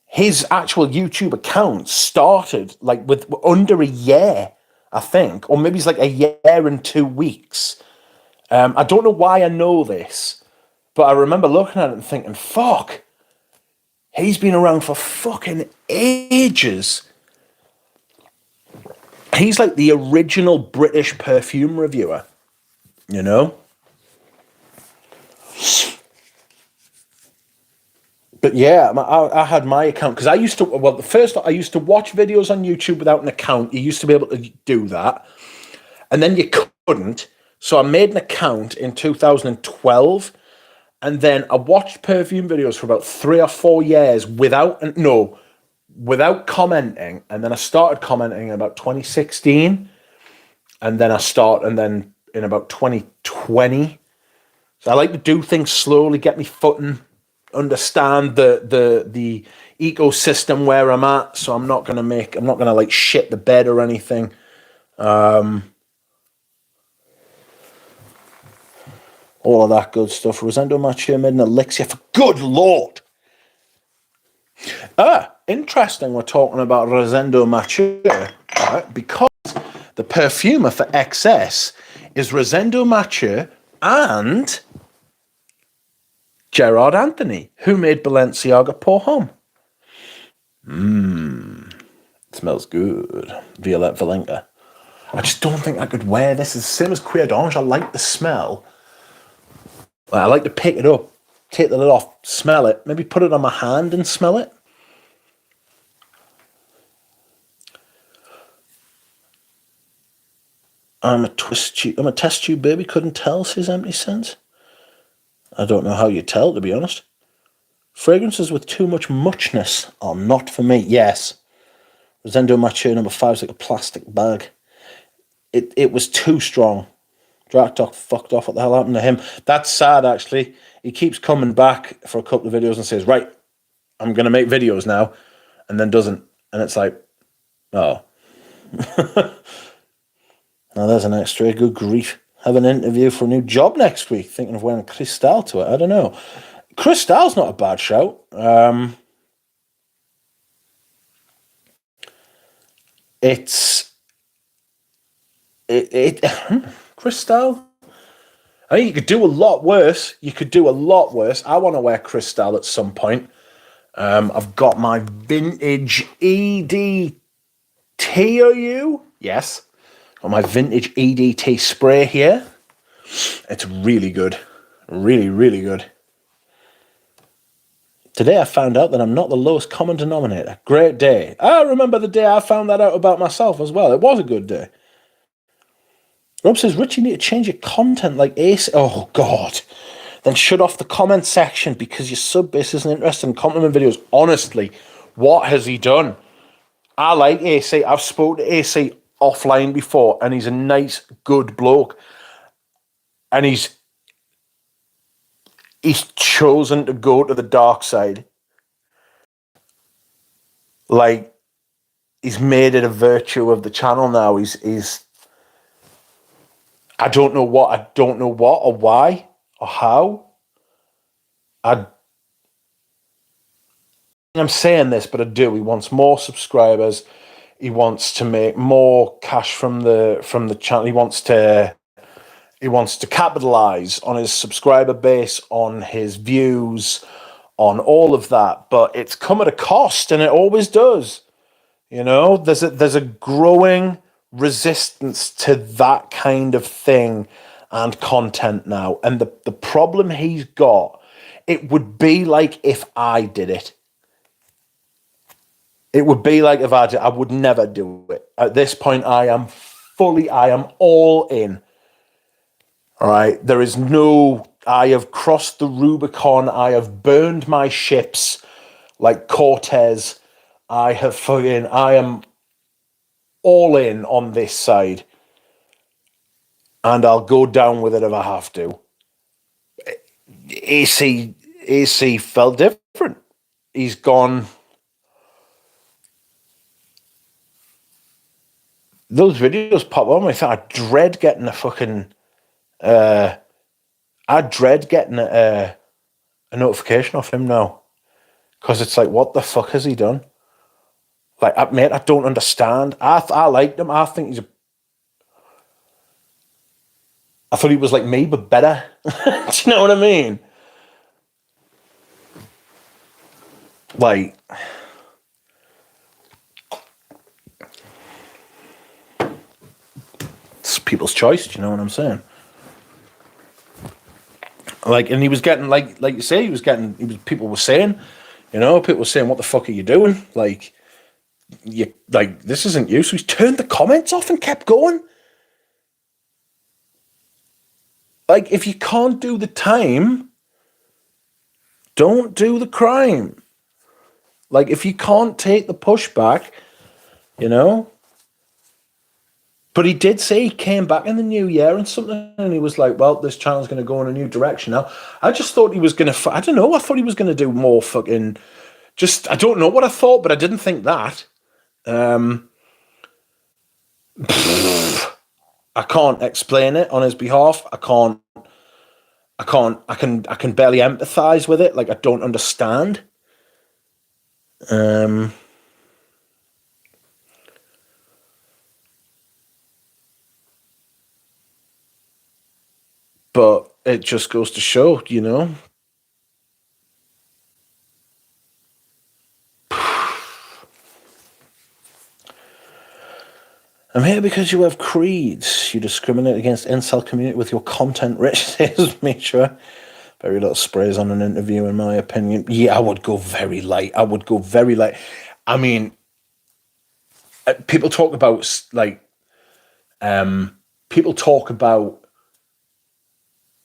his actual YouTube account started like with under a year, I think, or maybe it's like a year and 2 weeks. I don't know why I know this, but I remember looking at it and thinking, fuck, he's been around for fucking ages. He's like the original British perfume reviewer, But yeah, I had my account because I used to watch videos on YouTube without an account. You used to be able to do that. And then you couldn't. So I made an account in 2012. And then I watched perfume videos for about 3 or 4 years without commenting. And then I started commenting in about 2016. And then in about 2020. So I like to do things slowly, get me footing, understand the ecosystem where I'm at. So I'm not gonna like shit the bed or anything. All of that good stuff. Rosendo Mathieu made an elixir for good Lord. Interesting we're talking about Rosendo Mathieu, right? Because the perfumer for XS is Rosendo Mathieu and Gerard Anthony, who made Balenciaga Pour Homme. Smells good. Violette Valenka. I just don't think I could wear this. It's the same as Cuir d'Ange. I like the smell. I like to pick it up, take the lid off, smell it, maybe put it on my hand and smell it. I'm a test tube baby, couldn't tell, says Empty Sense. I don't know how you tell, to be honest. Fragrances with too much muchness are not for me. Yes. Rosendo Mathieu number 5 is like a plastic bag. It was too strong. Draktok fucked off. What the hell happened to him? That's sad, actually. He keeps coming back for a couple of videos and says, right, I'm going to make videos now, and then doesn't. And it's like, oh. Now there's an extra. Good grief. Have an interview for a new job next week. Thinking of wearing Cristal to it. I don't know. Cristal's not a bad shout. Cristal. I think you could do a lot worse. I want to wear Cristal at some point. I've got my vintage EDTOU. Yes. Got my vintage EDT spray here. It's really good. Really, really good. Today I found out that I'm not the lowest common denominator. Great day. I remember the day I found that out about myself as well. It was a good day. Rob says, Rich, you need to change your content like Ace. Oh, God. Then shut off the comment section because your sub base isn't interested in compliment videos. Honestly, what has he done? I like AC. I've spoken to AC offline before, and he's a nice, good bloke. And he's chosen to go to the dark side. Like, he's made it a virtue of the channel now. I don't know what or why or how. I'm saying this, but I do. He wants more subscribers. He wants to make more cash from the channel. He wants to capitalize on his subscriber base, on his views, on all of that. But it's come at a cost, and it always does. You know, there's a growing resistance to that kind of thing and content now. And the problem he's got, it would be like if I did it. It would be like if I would never do it. At this point, I am all in. All right. There is no, I have crossed the Rubicon. I have burned my ships like Cortez. I am all in on this side. And I'll go down with it if I have to. AC felt different. He's gone. Those videos pop on. I thought I dread getting a fucking. I dread getting a notification off him now, because it's like, what the fuck has he done? Like, mate, I don't understand. I liked him. I think I thought he was like me, but better. Do you know what I mean? Like, it's people's choice. Do you know what I'm saying? Like, and he was getting like you say, people were saying, people were saying, what the fuck are you doing? Like, this isn't you. So he's turned the comments off and kept going. Like, if you can't do the time, don't do the crime. Like, if you can't take the pushback, But he did say he came back in the new year and something, and he was like, well, this channel's going to go in a new direction now. I just thought he was going to, I don't know, I thought he was going to do more fucking, I don't know what I thought, but I didn't think that. I can't explain it on his behalf. I can barely empathize with it. Like, I don't understand. But it just goes to show, I'm here because you have creeds. You discriminate against incel community with your content richness. Make sure. Very little sprays on an interview, in my opinion. Yeah, I would go very light. I mean, people talk about,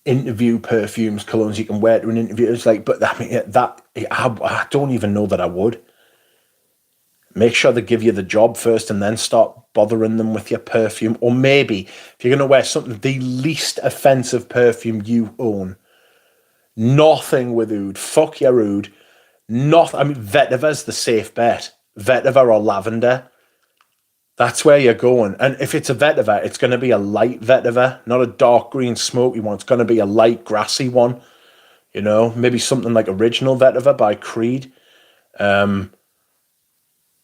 interview perfumes, colognes you can wear to an interview. It's like, but I mean, I don't even know that I would. Make sure they give you the job first and then start bothering them with your perfume. Or maybe, if you're going to wear something, the least offensive perfume you own. Nothing with oud. Fuck your oud. Vetiver's the safe bet. Vetiver or lavender. That's where you're going. And if it's a vetiver, it's going to be a light vetiver, not a dark green smoky one. It's going to be a light grassy one. Maybe something like Original Vetiver by Creed.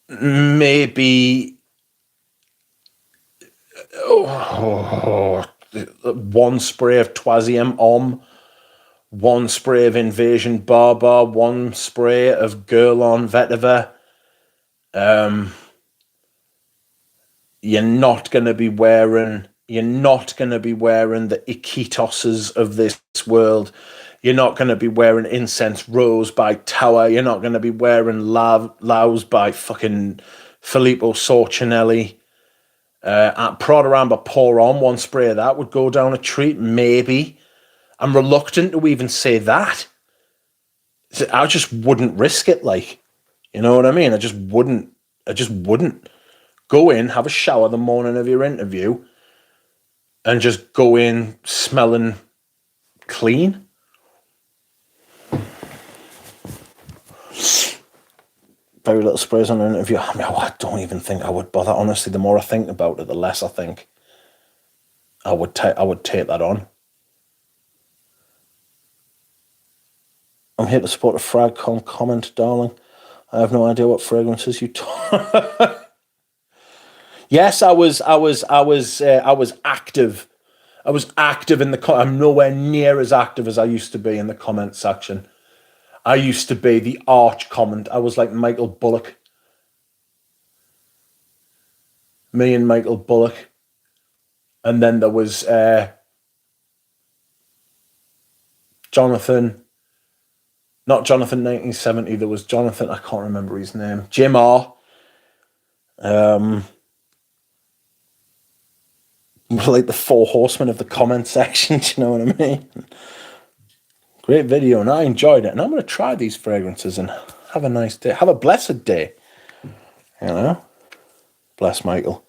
Maybe one spray of Troisième Homme, one spray of Invasion Barbar, one spray of Guerlain Vetiver. You're not going to be wearing the Ikitoses of this world. You're not going to be wearing Incense Rose by Tower. You're not going to be wearing Laus by fucking Filippo Sorcinelli. At Prada Amber Pour On, one spray of that would go down a treat, maybe. I'm reluctant to even say that. I just wouldn't risk it, like. You know what I mean? I just wouldn't. Go in, have a shower the morning of your interview, and just go in smelling clean. Very little sprays on an interview. I don't even think I would bother. Honestly, the more I think about it, the less I think I would take that on. I'm here to support a Fragcom comment, darling. I have no idea what fragrances you talk. Yes, I was active. I was active in the. I'm nowhere near as active as I used to be in the comment section. I used to be the arch comment. I was like Michael Bullock. Me and Michael Bullock. And then there was Jonathan. Not Jonathan 1970. There was Jonathan. I can't remember his name. Jim R. Like the four horsemen of the comment section. Do you know what I mean? Great video, and I enjoyed it. And I'm going to try these fragrances and have a nice day. Have a blessed day. You know? Bless Michael.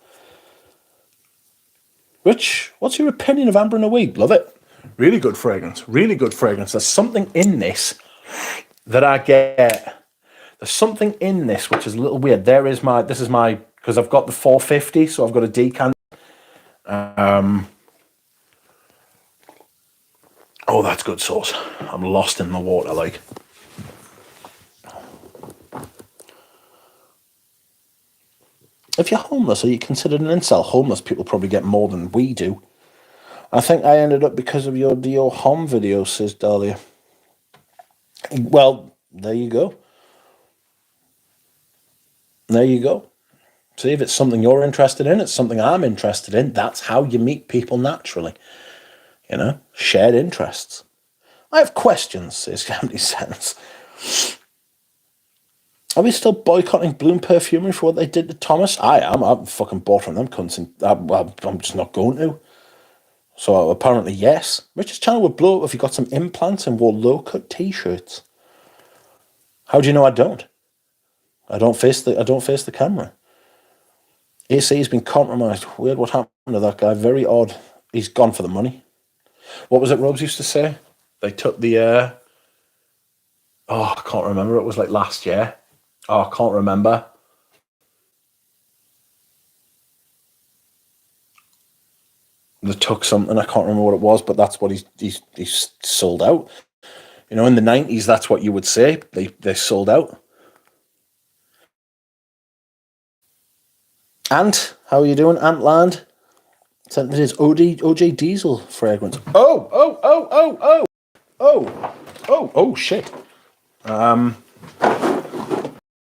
Rich, what's your opinion of Amber in a Week? Love it. Really good fragrance. Really good fragrance. There's something in this that I get. There's something in this which is a little weird. This is my, because I've got the 450, so I've got a decant. Oh, that's good sauce. I'm lost in the water, like. If you're homeless, are you considered an incel? Homeless people probably get more than we do. I think I ended up because of your Dio Hom video, says Dahlia. Well, there you go. There you go. See, if it's something you're interested in, it's something I'm interested in. That's how you meet people naturally. You know, shared interests. I have questions, says Camdy Sense. Are we still boycotting Bloom Perfumery for what they did to Thomas? I am. I've fucking bought from them cunts, and I'm just not going to. So apparently, yes. Richard's channel would blow up if he got some implants and wore low-cut t-shirts. How do you know I don't? I don't face the camera. AC's been compromised. Weird what happened to that guy. Very odd. He's gone for the money. What was it Robs used to say? They took the I can't remember. It was like last year. Oh, I can't remember. They took something. I can't remember what it was, but that's what he's sold out. You know, in the 90s, that's what you would say. They sold out. Ant, how are you doing, Antland? Sent me his OJ Diesel fragrance. Oh, shit.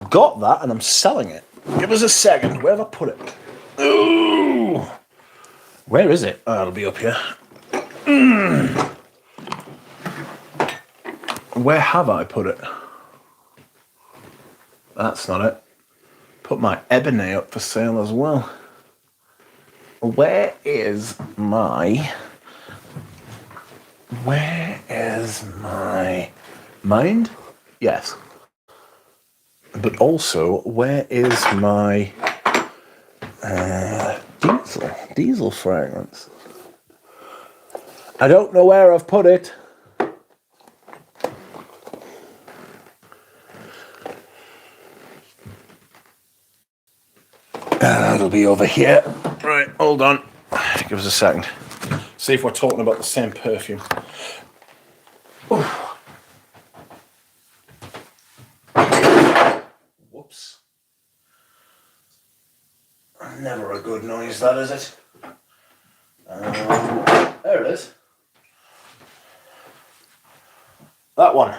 Got that and I'm selling it. Give us a second. Where have I put it? Ooh. Where is it? Oh, it'll be up here. Where have I put it? That's not it. Put my Ebony up for sale as well. Where is my mind? Yes. But also, where is my diesel fragrance? I don't know where I've put it. It'll be over here. Right, hold on. Give us a second. See if we're talking about the same perfume. Oof. Whoops. Never a good noise, that, is it? There it is. That one.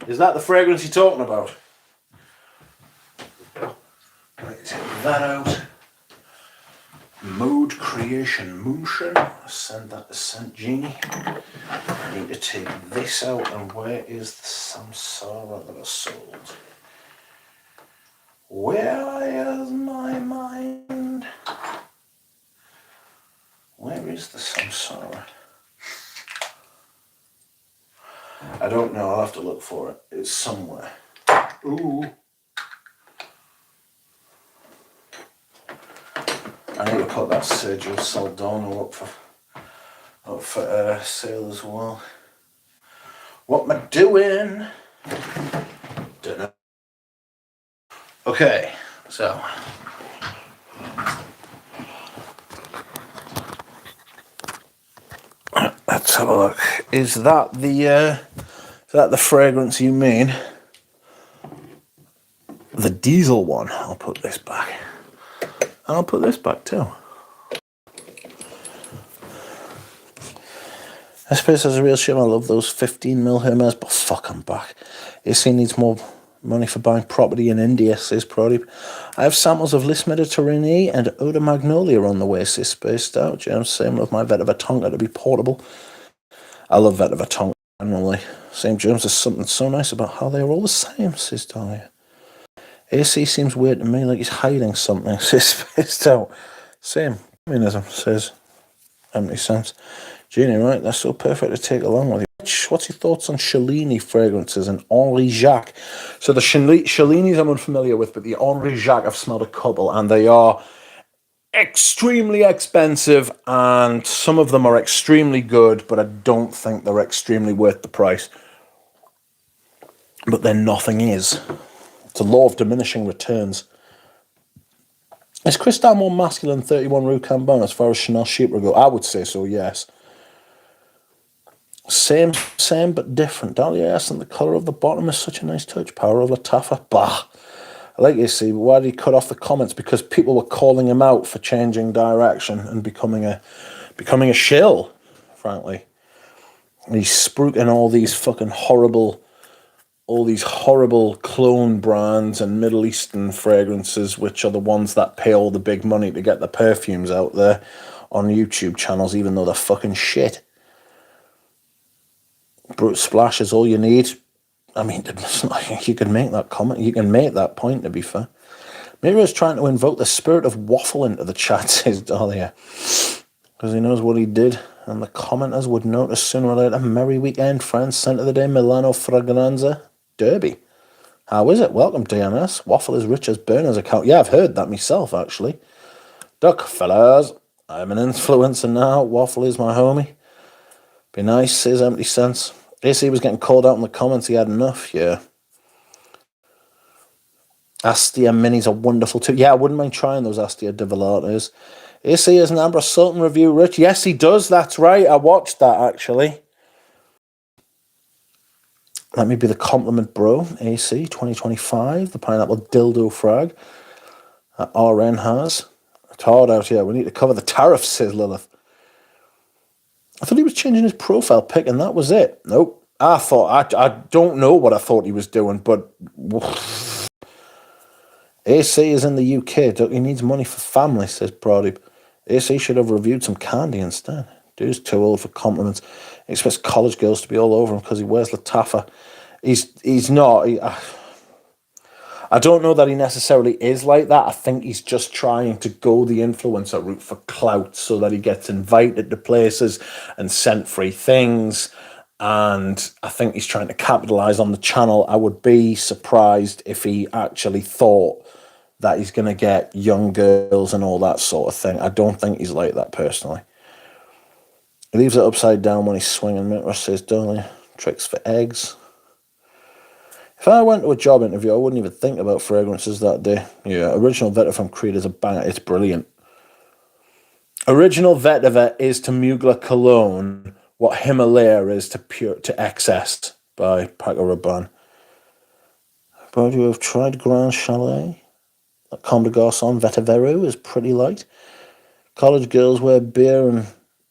Is that the fragrance you're talking about? Right, take that out. Mode Creation Motion. Send that to St. Genie. I need to take this out. And where is the Samsara that I sold? Where is my mind? Where is the Samsara? I don't know. I'll have to look for it. It's somewhere. Ooh. I need to put that Sergio Saldano up for sale as well. What am I doing? Don't know. Okay, so Let's have a look. Is that the fragrance you mean? The diesel one. I'll put this back. And I'll put this back too. I suppose there's a real shame. I love those 15mm Hermes, but fuck, I'm back. AC needs more money for buying property in India, says Prodip. I have samples of Lis Mediterranee and Eau de Magnolia on the way, says Spaced Out. James, same with my Vetiver Tonka to be portable. I love Vetiver Tonka generally. Same, James, there's something so nice about how they're all the same, says Dahlia. AC seems weird to me, like he's hiding something, says Spaced Out. Same, communism, says Empty Sense. Jeannie, right, that's so perfect to take along with you. What's your thoughts on Cellini fragrances and Henri Jacques? So the Cellini's I'm unfamiliar with, but the Henri Jacques I've smelled a couple, and they are extremely expensive, and some of them are extremely good, but I don't think they're extremely worth the price. But then nothing is. It's a law of diminishing returns. Is Cristal more masculine than 31 Rue Cambon as far as Chanel Chypre go? I would say so, yes. Same, but different. Dahlia asks, and the colour of the bottom is such a nice touch. Power of Latafa. Bah. I like you see, why did he cut off the comments? Because people were calling him out for changing direction and becoming a shill, frankly. And he's spruiking all these horrible clone brands and Middle Eastern fragrances, which are the ones that pay all the big money to get the perfumes out there on YouTube channels, even though they're fucking shit. Brute Splash is all you need. I mean, you can make that comment. You can make that point, to be fair. Mira's trying to invoke the spirit of waffle into the chat, says Dahlia. Because he knows what he did. And the commenters would notice sooner or later. Merry weekend, friends. Scent of the day, Milano Fragranza Derby. How is it? Welcome, DNS. Waffle is rich as Burner's account. Yeah, I've heard that myself, actually. Duck, fellas. I'm an influencer now. Waffle is my homie. Be nice, says Empty Sense. AC was getting called out in the comments. He had enough, yeah. Astia Minis are wonderful too. Yeah, I wouldn't mind trying those Astia Divalates. AC has an Ambra Sultan review, Rich. Yes, he does. That's right. I watched that, actually. Let me be the compliment, bro. AC 2025. The pineapple dildo frag that RN has. It's hard out here. We need to cover the tariffs, says Lilith. I thought he was changing his profile pic, and that was it. Nope. I don't know what I thought he was doing, but AC is in the UK. He needs money for family, says Prodip. AC should have reviewed some candy instead. Dude's too old for compliments. He expects college girls to be all over him because he wears Latafa. He's not. I don't know that he necessarily is like that. I think he's just trying to go the influencer route for clout so that he gets invited to places and sent free things. And I think he's trying to capitalize on the channel. I would be surprised if he actually thought that he's going to get young girls and all that sort of thing. I don't think he's like that personally. He leaves it upside down when he's swinging. Mitra says, "Darling, tricks for eggs." If I went to a job interview, I wouldn't even think about fragrances that day. Yeah, Original Vetiver from Creed is a banger. It's brilliant. Original Vetiver is to Mugler Cologne what Himalaya is to Excess by Paco Rabanne. But you have tried Grand Chalet? That Comme des Garçons Vetivero is pretty light. College girls wear beer and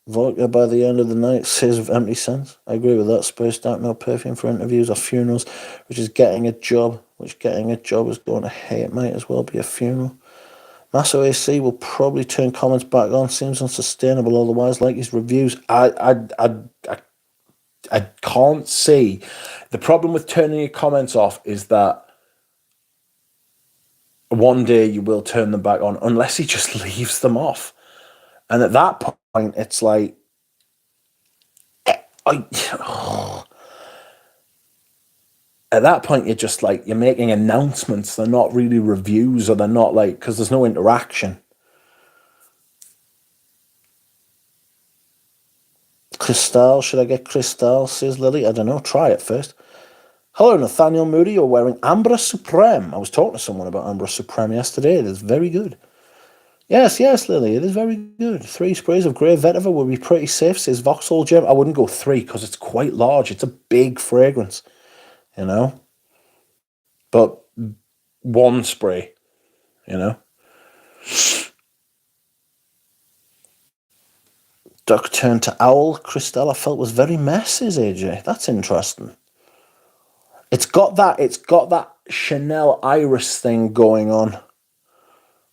vodka by the end of the night, says Empty Sense. I agree with that. Spaced Out, no perfume for interviews or funerals, which getting a job is going to hate. It might as well be a funeral. Masso AC will probably turn comments back on. Seems unsustainable otherwise, like his reviews. I can't see. The problem with turning your comments off is that one day you will turn them back on unless he just leaves them off. And at that point, it's like, at that point, you're just like, you're making announcements. They're not really reviews, or they're not like, because there's no interaction. Cristal, should I get Cristal, says Lily? I don't know, try it first. Hello, Nathaniel Moody, you're wearing Ambra Supreme. I was talking to someone about Ambra Supreme yesterday. It is very good. Yes, yes, Lily, it is very good. 3 sprays of grey vetiver would be pretty safe, says Vauxhall Gem. I wouldn't go 3 because it's quite large. It's a big fragrance, you know? But 1 spray, you know? Duck turned to owl. Christelle, I felt was very messy, AJ. That's interesting. It's got that Chanel iris thing going on.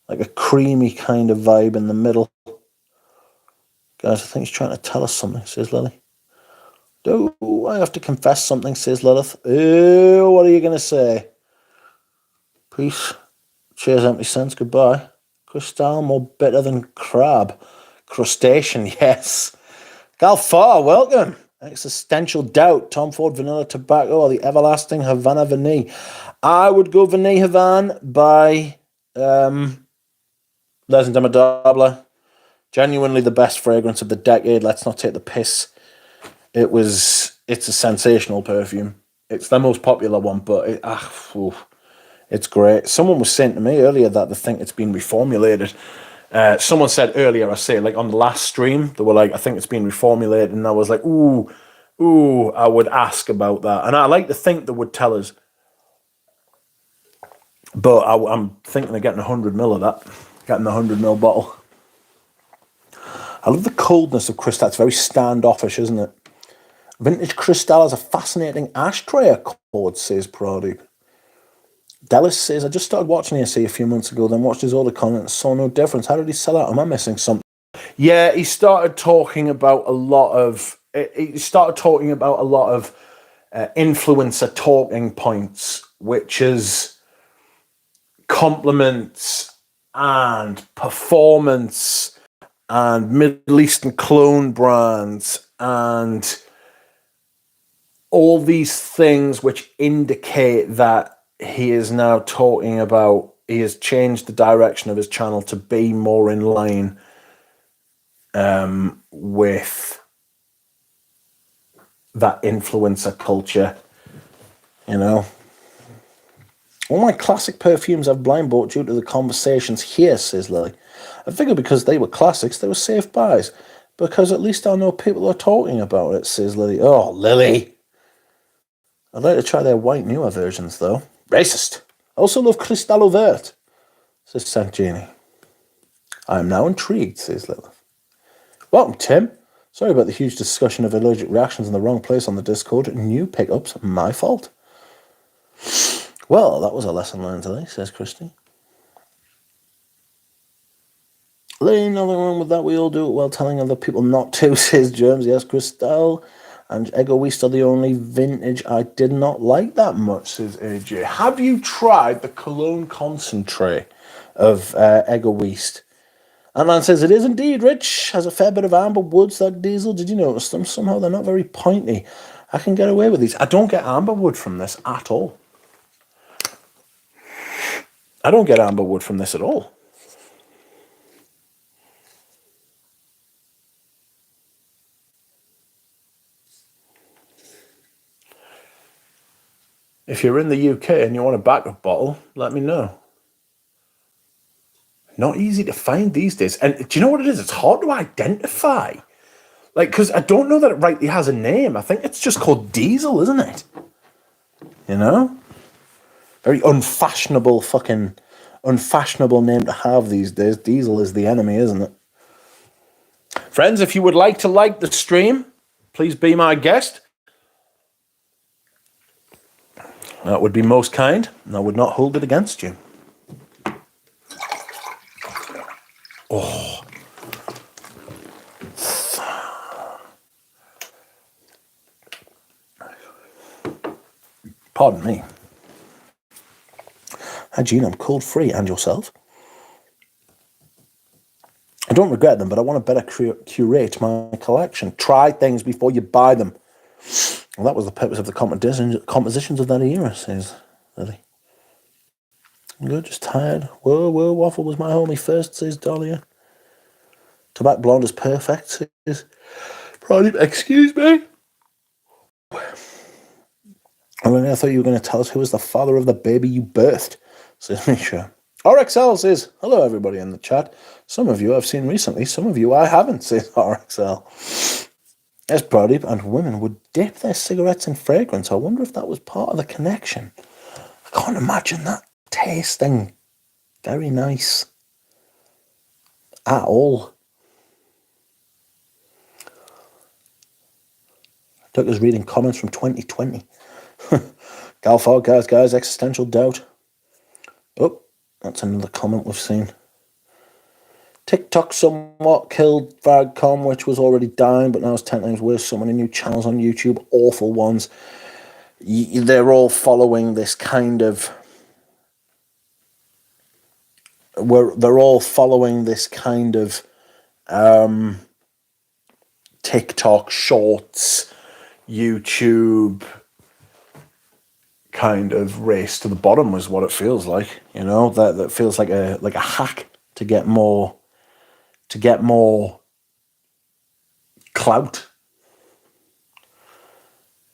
Like a creamy kind of vibe in the middle. Guys, I think he's trying to tell us something, says Lily. Do I have to confess something, says Lilith. Ew, what are you going to say? Peace. Cheers, empty sense. Goodbye. Crystal, more bitter than crab. Crustacean, yes. Galfar, welcome. Existential doubt. Tom Ford, vanilla tobacco, or the everlasting Havana Vanille. I would go Vanille Havana by Les Indomitable. Genuinely the best fragrance of the decade. Let's not take the piss. It's a sensational perfume. It's the most popular one, but it's great. Someone was saying to me earlier that they think it's been reformulated. Someone said earlier, I say, like on the last stream, they were like, I think it's been reformulated, and I was like, ooh, I would ask about that. And I like to think they would tell us. But I'm thinking of getting 100 ml of that. Getting the 100 ml bottle. I love the coldness of Cristal. It's very standoffish, isn't it? Vintage Cristal has a fascinating ashtray accord, says Pradeep. Dallas says, I just started watching ESC a few months ago, then watched his older content and saw no difference. How did he sell out? Am I missing something? Yeah, he started talking about a lot of influencer talking points, which is compliments and performance and Middle Eastern clone brands and all these things which indicate that he is now talking about, he has changed the direction of his channel to be more in line with that influencer culture, you know. All my classic perfumes I've blind bought due to the conversations here, says Lily. I figure because they were classics, they were safe buys. Because at least I know people are talking about it, says Lily. Oh, Lily. I'd like to try their white newer versions, though. Racist. I also love Cristallo Vert, says St. Jeannie. I am now intrigued, says Lilith. Welcome, Tim. Sorry about the huge discussion of allergic reactions in the wrong place on the Discord. New pickups, my fault. Well, that was a lesson learned today, says Christy. Ain't nothing wrong with that. We all do it while telling other people not to, says Germs. Yes, Cristal and Egoist are the only vintage I did not like that much, says AJ. Have you tried the cologne concentrate of Egoist? Antland says, it is indeed rich. Has a fair bit of amber woods, that diesel. Did you notice them? Somehow they're not very pointy. I can get away with these. I don't get amber wood from this at all. I don't get amber wood from this at all. If you're in the UK and you want a backup bottle, let me know. Not easy to find these days. And do you know what it is? It's hard to identify. Like, because I don't know that it rightly has a name. I think it's just called Diesel, isn't it? You know? Very unfashionable name to have these days. Diesel is the enemy, isn't it? Friends, if you would like to like the stream, please be my guest. That would be most kind, and I would not hold it against you. Oh. Pardon me. Hi, Gene, I'm cold free. And yourself? I don't regret them, but I want to better curate my collection. Try things before you buy them. Well, that was the purpose of the compositions of that era, says Lily. I'm good, just tired. Whoa, Waffle was my homie first, says Dahlia. Tobacco Blonde is perfect, says Prodigy. Excuse me? I thought you were going to tell us who was the father of the baby you birthed, says Misha. RXL says, hello everybody in the chat. Some of you I've seen recently, some of you I haven't, says RXL. As Brody and women would dip their cigarettes in fragrance. I wonder if that was part of the connection. I can't imagine that tasting very nice at all. Took us reading comments from 2020. Galford, guys, existential doubt. Oh, that's another comment we've seen. TikTok somewhat killed Vargcom, which was already dying, but now it's 10 times worse. So many new channels on YouTube, awful ones. They're all following this kind of... They're all following this kind of TikTok shorts, YouTube kind of race to the bottom is what it feels like. You know, that feels like a hack to get more clout.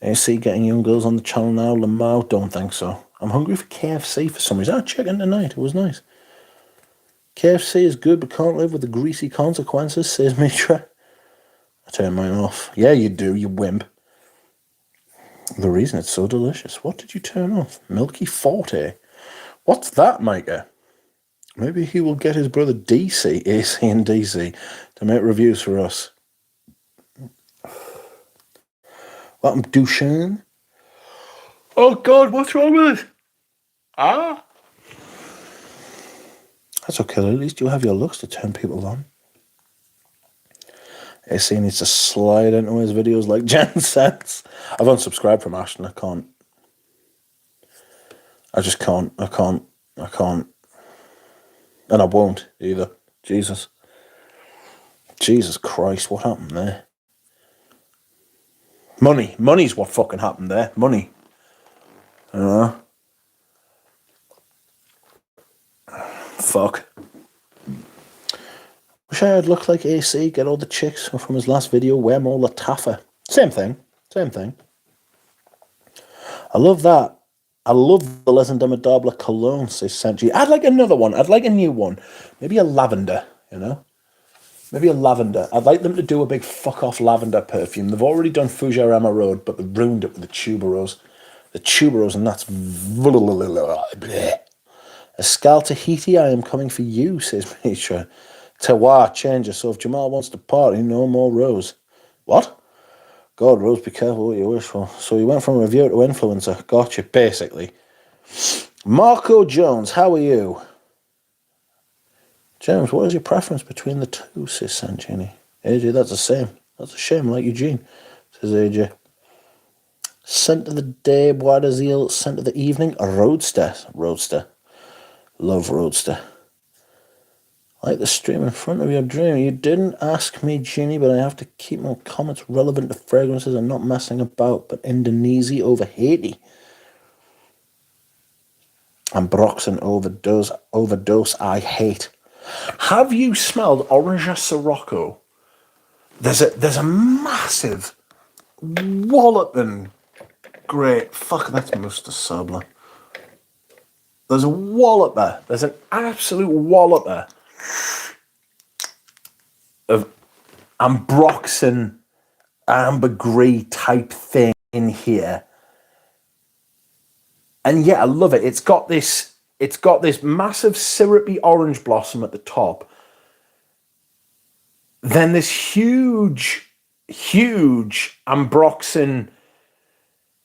AC getting young girls on the channel now. Lamau, don't think so. I'm hungry for KFC for some reason. I checked in tonight. It was nice. KFC is good, but can't live with the greasy consequences, says Mitra. I turn mine off. Yeah, you do, you wimp. The reason it's so delicious. What did you turn off? Milky Forte. What's that, Micah? Maybe he will get his brother DC, AC and DC, to make reviews for us. Welcome, Duchenne. Oh, God, what's wrong with it? Ah? That's okay, at least you have your looks to turn people on. AC needs to slide into his videos like Jen says. I've unsubscribed from Ashton. I can't. I just can't. I can't. And I won't either. Jesus Christ, what happened there? Money's what fucking happened there. Money. You know? Fuck. Wish I had looked like AC, get all the chicks from his last video, wear more Lataffa. Same thing. I love that. I love the Les Indomitables cologne, says Sanji. I'd like another one. I'd like a new one. Maybe a lavender, you know? Maybe a lavender. I'd like them to do a big fuck-off lavender perfume. They've already done Fougere Emma Road, but they've ruined it with the tuberose. The tuberose, and that's... Escal Tahiti, I am coming for you, says Mitra. Tewa, change it. So if Jamal wants to party, no more Rose. What? God, Rose, be careful what you wish for. So you went from reviewer to influencer. Gotcha, basically. Marco Jones, how are you? James, what is your preference between the two, says Sanchini. AJ, that's the same. That's a shame, like Eugene, says AJ. Scent of the day, Bois d'Azil. Scent of the evening, a Roadster. Love Roadster. Like the stream in front of your dream. You didn't ask me, Ginny, but I have to keep my comments relevant to fragrances and not messing about. But Indonesia over Haiti. And Broxton overdose I hate. Have you smelled Orange Sirocco? There's a massive walloping great... Fuck, that's Muster Sabler. There's a walloper. There's an absolute walloper of Ambroxan ambergris type thing in here. And yeah, I love it. It's got this massive syrupy orange blossom at the top. Then this huge Ambroxan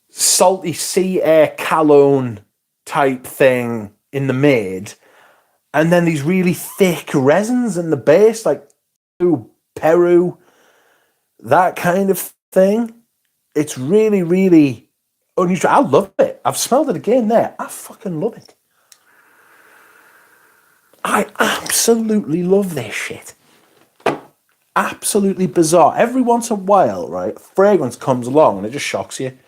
salty sea air cologne type thing in the mid. And then these really thick resins in the base, like Peru, that kind of thing. It's really, really unusual. I love it. I've smelled it again there. I fucking love it. I absolutely love this shit. Absolutely bizarre. Every once in a while, right, a fragrance comes along and it just shocks you.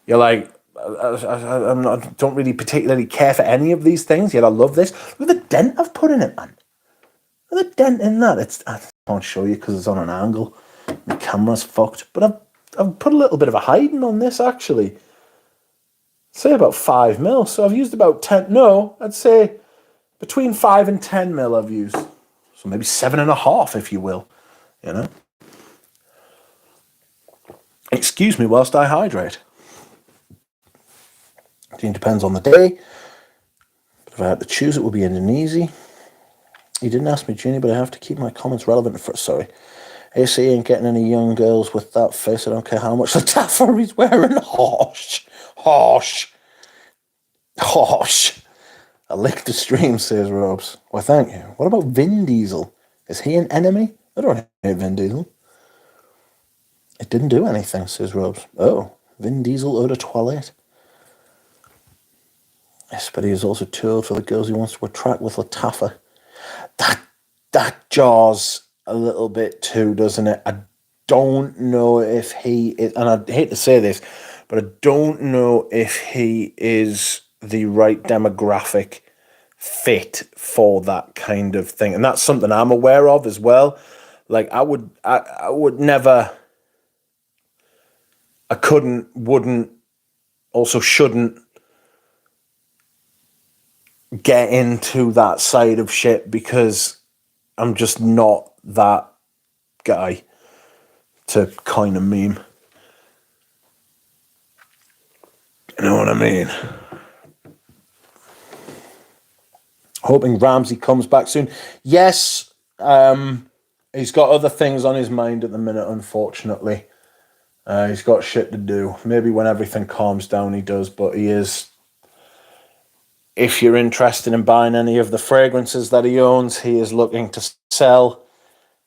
You're like, I don't really particularly care for any of these things, yet I love this. Look at the dent I've put in it, man. Look at the dent in that. I can't show you because it's on an angle. The camera's fucked. But I've put a little bit of a hiding on this, actually. Say about 5 mil. So I've used about 10. No, I'd say between 5 and 10 mil I've used. So maybe 7.5, if you will. You know? Excuse me whilst I hydrate. It depends on the day. But if I had to choose, it would be Indonesia. You didn't ask me, Junior, but I have to keep my comments relevant for. Sorry. AC ain't getting any young girls with that face. I don't care how much the taffer he's wearing. Hosh. I licked the stream, says Robes. Why, thank you. What about Vin Diesel? Is he an enemy? I don't hate Vin Diesel. It didn't do anything, says Robes. Oh, Vin Diesel eau de toilette. Yes, but he is also too old for the girls he wants to attract with Latafa. That jars a little bit too, doesn't it? I don't know if he is, and I hate to say this, but I don't know if he is the right demographic fit for that kind of thing. And that's something I'm aware of as well. Like I would never, I couldn't, wouldn't, also shouldn't get into that side of shit because I'm just not that guy to kind of meme. You know what I mean? Hoping Ramsey comes back soon. Yes, he's got other things on his mind at the minute, unfortunately. He's got shit to do. Maybe when everything calms down he does, but he is... If you're interested in buying any of the fragrances that he owns, he is looking to sell.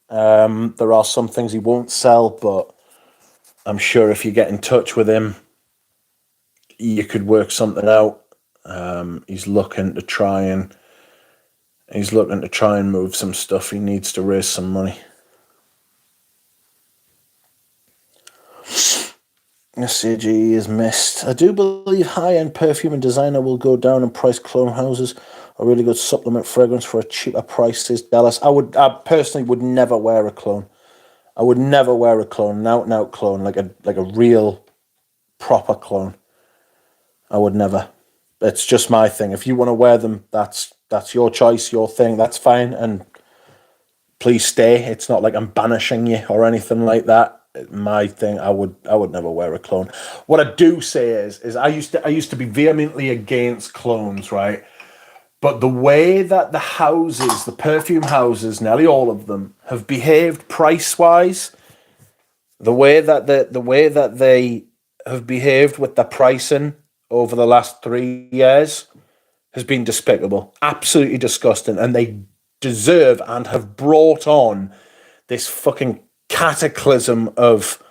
There are some things he won't sell, but I'm sure if you get in touch with him, you could work something out. He's looking to try and move some stuff. He needs to raise some money. SCG is missed. I do believe high-end perfume and designer will go down in price. Clone houses a really good supplement fragrance for a cheaper price, says Dallas. I personally would never wear a clone. I would never wear a clone, an out-and-out clone, like a real proper clone. I would never. It's just my thing. If you want to wear them, that's your choice, your thing. That's fine, and please stay. It's not like I'm banishing you or anything like that. My thing, I would never wear a clone. What I do say is I used to be vehemently against clones, right? But the way that the houses, the perfume houses, nearly all of them, have behaved price-wise, the way that they have behaved with the pricing over the last 3 years has been despicable, absolutely disgusting, and they deserve and have brought on this fucking cataclysm of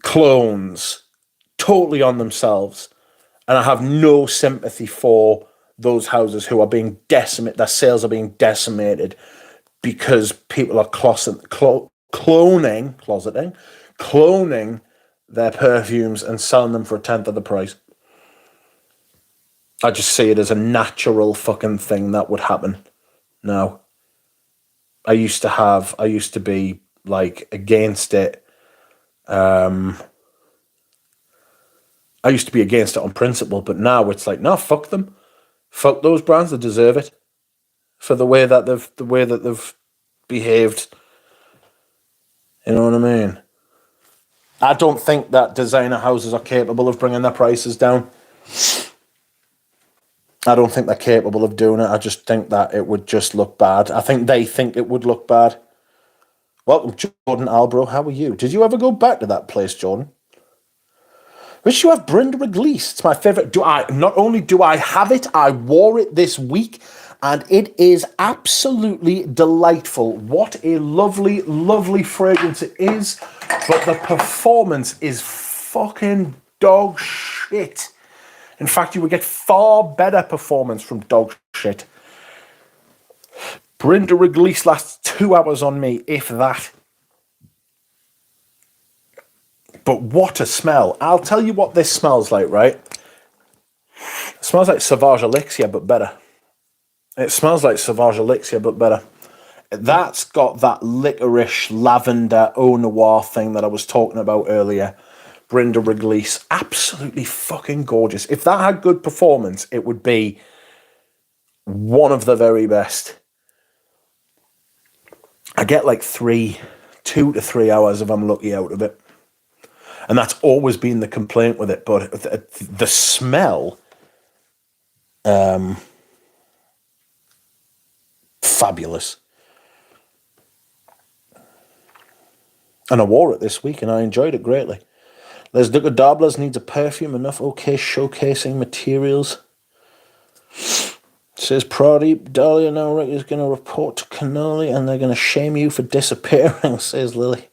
clones totally on themselves. And I have no sympathy for those houses who are being decimated, their sales are being decimated because people are cloning their perfumes and selling them for a tenth of the price. I just see it as a natural fucking thing that would happen now. I used to be like against it. I used to be against it on principle, but now it's like, no, fuck them. Fuck those brands, they deserve it. For the way that they've behaved. You know what I mean? I don't think that designer houses are capable of bringing their prices down. I don't think they're capable of doing it. I just think that it would just look bad. I think they think it would look bad. Welcome, Jordan Albro. How are you? Did you ever go back to that place, Jordan? Wish you have Brenda Reglisse. It's my favourite. Not only do I have it, I wore it this week, and it is absolutely delightful. What a lovely, lovely fragrance it is, but the performance is fucking dog shit. In fact, you would get far better performance from dog shit. Brenda Reglisse lasts 2 hours on me, if that. But what a smell. I'll tell you what this smells like, right? It smells like Sauvage Elixir, but better. It smells like Sauvage Elixir, but better. That's got that licorice, lavender, au noir thing that I was talking about earlier. Brenda Reglisse. Absolutely fucking gorgeous. If that had good performance, it would be one of the very best. I get like 2 to 3 hours if I'm lucky out of it. And that's always been the complaint with it. But the smell, fabulous. And I wore it this week and I enjoyed it greatly. Les Duca Dabblers needs a perfume, enough okay showcasing materials. Says Pradeep, Dahlia now Rick is going to report to Cannoli and they're going to shame you for disappearing, says Lily.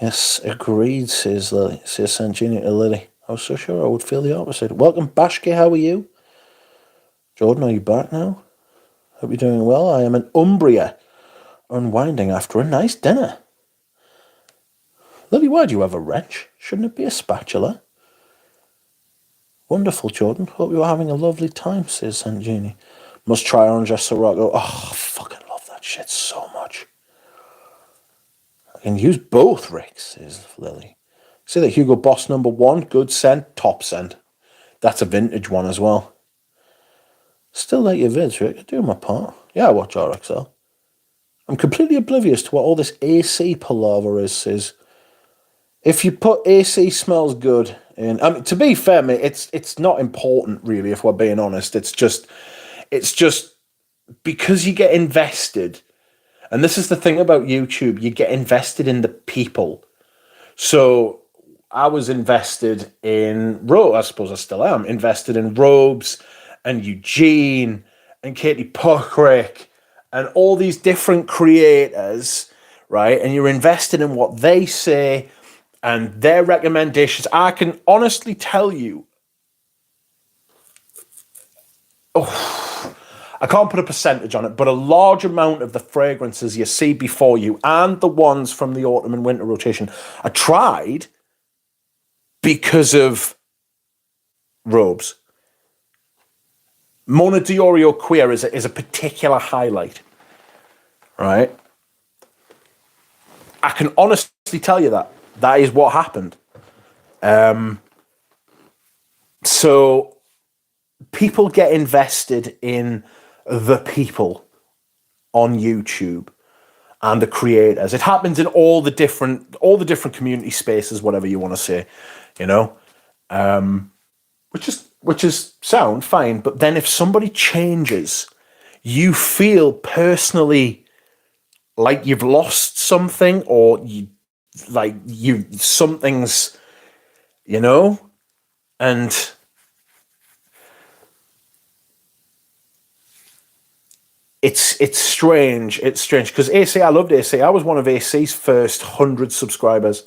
Yes, agreed, says Lily. Says Sanjini to Lily. I was so sure I would feel the opposite. Welcome, Bashke, how are you? Jordan, are you back now? Hope you're doing well. I am in Umbria, unwinding after a nice dinner. Lily, why do you have a wrench? Shouldn't it be a spatula? Wonderful, Jordan. Hope you're having a lovely time, says Sanjini. Must try Orange Sirocco. Oh, I fucking love that shit so much. I can use both, Rick, says Lily. See that Hugo Boss #1, good scent, top scent. That's a vintage one as well. Still like your vids, Rick. I do my part. Yeah, I watch RXL. I'm completely oblivious to what all this AC palaver is, says. If you put AC smells good in, I mean, to be fair, mate, it's not important really. If we're being honest, it's just because you get invested, and this is the thing about YouTube, you get invested in the people. So I was invested in Robes. I suppose I still am invested in Robes and Eugene and Katie Puckrick and all these different creators, right? And you're invested in what they say and their recommendations. I can honestly tell you, I can't put a percentage on it, but a large amount of the fragrances you see before you and the ones from the autumn and winter rotation are tried because of Robes. Mona Diorio Queer is a particular highlight, right? I can honestly tell you that. That is what happened. So people get invested in the people on YouTube and the creators. It happens in all the different community spaces, whatever you want to say, you know, which is sound fine. But then if somebody changes, you feel personally like you've lost something, or something's, you know, and it's strange. It's strange because AC, I loved AC. I was one of AC's first 100 subscribers,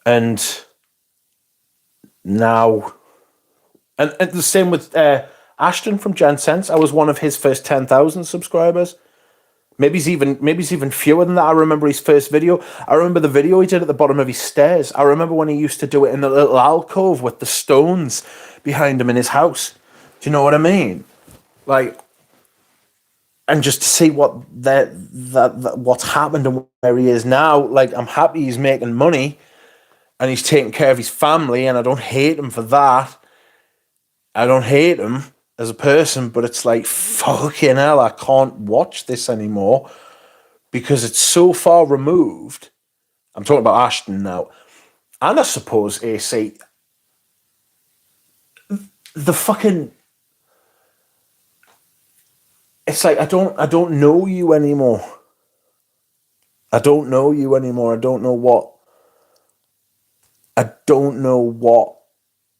and now, and the same with Ashton from Gen Sense. I was one of his first 10,000 subscribers. Maybe he's even fewer than that. I remember his first video. I remember the video he did at the bottom of his stairs. I remember when he used to do it in the little alcove with the stones behind him in his house. Do you know what I mean? Like, and just to see what's happened and where he is now. Like, I'm happy he's making money and he's taking care of his family, and I don't hate him for that. I don't hate him as a person, but it's like, fucking hell, I can't watch this anymore because it's so far removed. I'm talking about Ashton now. And I suppose AC, the fucking, it's like, I don't know you anymore. I don't know you anymore. I don't know what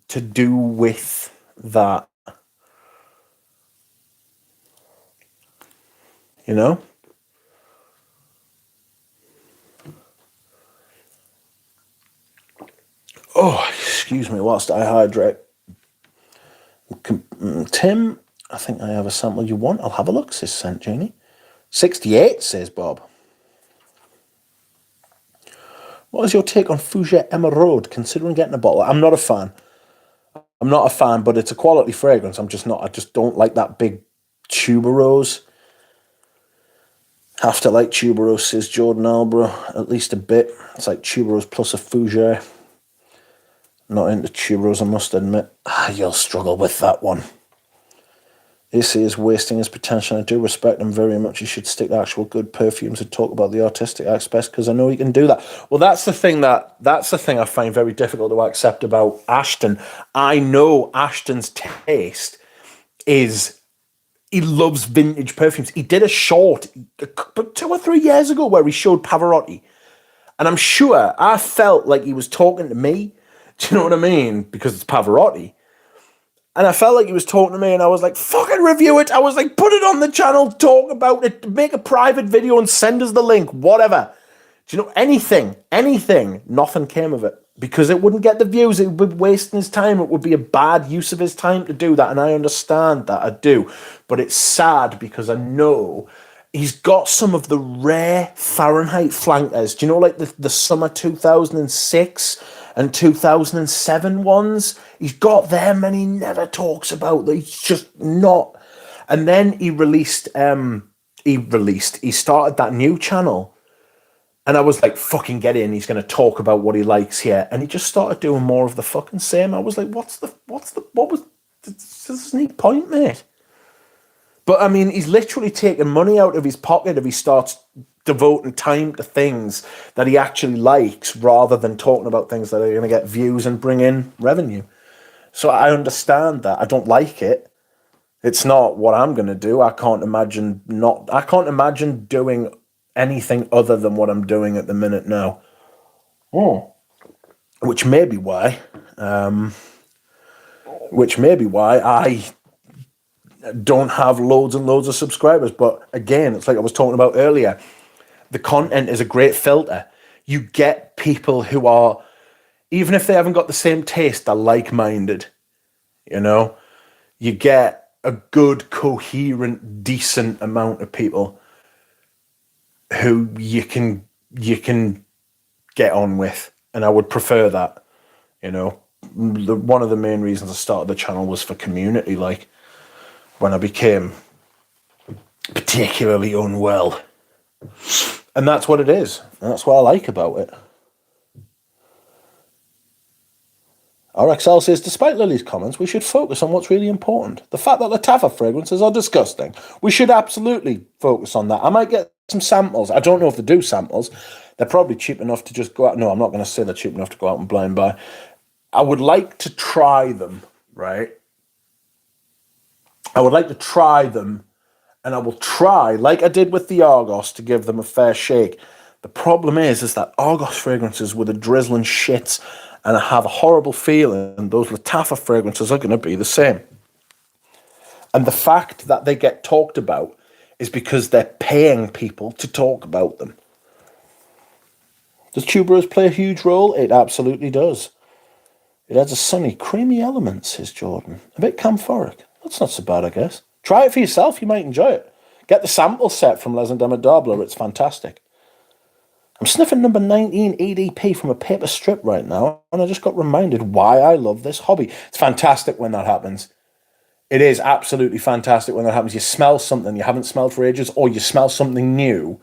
to do with that. You know? Oh, excuse me, whilst I hydrate. Tim, I think I have a sample you want. I'll have a look, says Sant Janie. 68, says Bob. What is your take on Fougère Emeraude, considering getting a bottle? I'm not a fan. But it's a quality fragrance. I just don't like that big tuberose. Have to like tuberose, says Jordan Albro, at least a bit. It's like tuberose plus a Fougère. Not into churros, I must admit. You'll struggle with that one. AC is wasting his potential. I do respect him very much. He should stick to actual good perfumes and talk about the artistic aspects, because I know he can do that. Well, that's the thing I find very difficult to accept about Ashton. I know Ashton's taste is he loves vintage perfumes. He did a short 2 or 3 years ago where he showed Pavarotti. And I'm sure I felt like he was talking to me. Do you know what I mean? Because it's Pavarotti. And I felt like he was talking to me, and I was like, fucking review it. I was like, put it on the channel, talk about it, make a private video and send us the link, whatever. Do you know, anything, nothing came of it. Because it wouldn't get the views, it would be wasting his time, it would be a bad use of his time to do that, and I understand that, I do. But it's sad because I know he's got some of the rare Fahrenheit flankers. Do you know, like the summer 2006 and 2007 ones? He's got them and he never talks about them. He's just not. And then he started that new channel. And I was like, fucking get in. He's going to talk about what he likes here. And he just started doing more of the fucking same. I was like, what was this neat point, mate? But I mean, he's literally taking money out of his pocket if he starts devoting time to things that he actually likes rather than talking about things that are going to get views and bring in revenue. So I understand that. I don't like it. It's not what I'm going to do. I can't imagine doing anything other than what I'm doing at the minute now. Which may be why I don't have loads and loads of subscribers. But again, it's like I was talking about earlier. The content is a great filter. You get people who are, even if they haven't got the same taste, they're like-minded. You know? You get a good, coherent, decent amount of people who you can get on with. And I would prefer that. You know? One of the main reasons I started the channel was for community. Like, when I became particularly unwell. And that's what it is. And that's what I like about it. RXL says, despite Lily's comments, we should focus on what's really important. The fact that Latafa fragrances are disgusting. We should absolutely focus on that. I might get some samples. I don't know if they do samples. They're probably cheap enough to just go out. No, I'm not going to say they're cheap enough to go out and blind buy. I would like to try them, right? I would like to try them, and I will try, like I did with the Argos, to give them a fair shake. The problem is that Argos fragrances were the drizzling shits, and I have a horrible feeling those Latafa fragrances are going to be the same. And the fact that they get talked about is because they're paying people to talk about them. Does tuberose play a huge role? It absolutely does. It adds a sunny, creamy element, says Jordan. A bit camphoric. That's not so bad, I guess. Try it for yourself, you might enjoy it. Get the sample set from Les Indomptables, it's fantastic. I'm sniffing number 19 EDP from a paper strip right now, and I just got reminded why I love this hobby. It's fantastic when that happens. It is absolutely fantastic when that happens. You smell something you haven't smelled for ages, or you smell something new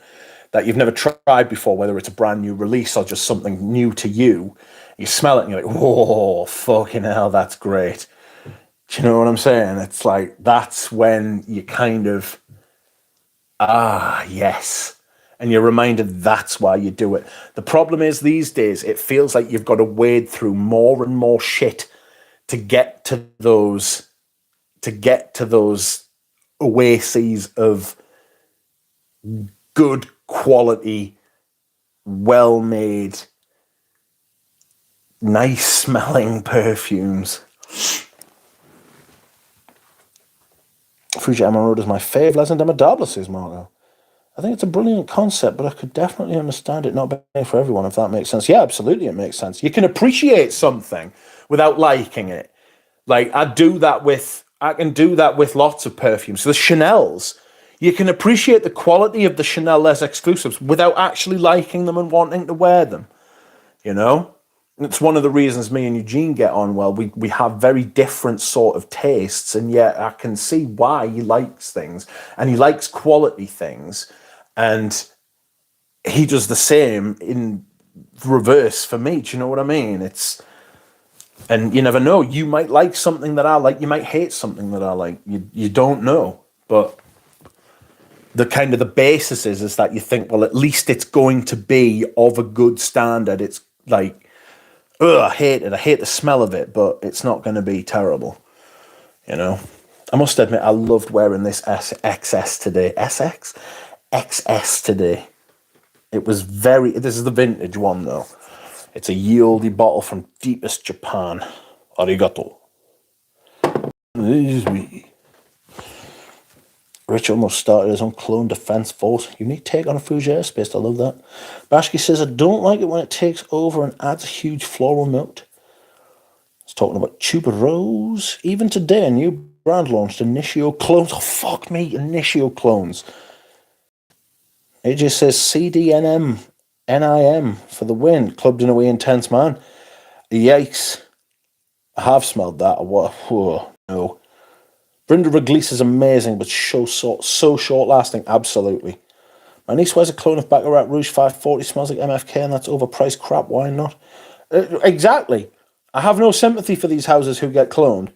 that you've never tried before, whether it's a brand new release or just something new to you. You smell it and you're like, whoa, fucking hell, that's great. Do you know what I'm saying? It's like, that's when you kind of, yes. And you're reminded that's why you do it. The problem is these days, it feels like you've got to wade through more and more shit to get to those oases of good quality, well-made, nice-smelling perfumes. Fuji Emerald is my fave. Les Indomptables, says Marco. I think it's a brilliant concept, but I could definitely understand it not being for everyone, if that makes sense. Yeah, absolutely, it makes sense. You can appreciate something without liking it. Like, I can do that with lots of perfumes. So the Chanels, you can appreciate the quality of the Chanel Les Exclusives without actually liking them and wanting to wear them. You know? It's one of the reasons me and Eugene get on well. We have very different sort of tastes, and yet I can see why he likes things, and he likes quality things, and he does the same in reverse for me. Do you know what I mean? It's And you never know. You might like something that I like. You might hate something that I like. You don't know. But the kind of the basis is that you think, well, at least it's going to be of a good standard. It's like, ugh, I hate it. I hate the smell of it, but it's not going to be terrible. You know? I must admit, I loved wearing this XS today. SX? XS today. It was this is the vintage one, though. It's a ye olde bottle from deepest Japan. Arigato. Rich almost started his own clone defense force. Unique take on a Fuji airspace. I love that. Bashki says, I don't like it when it takes over and adds a huge floral note. It's talking about tuberose. Even today, a new brand launched, Initio clones. Oh, fuck me, Initio clones. AJ says, CDNM, NIM for the win. Clubbed in a way intense, man. Yikes. I have smelled that. Whoa, no. Brenda Reglisse is amazing, but so short-lasting. Absolutely. My niece wears a clone of Baccarat Rouge 540. Smells like MFK, and that's overpriced crap. Why not? Exactly. I have no sympathy for these houses who get cloned,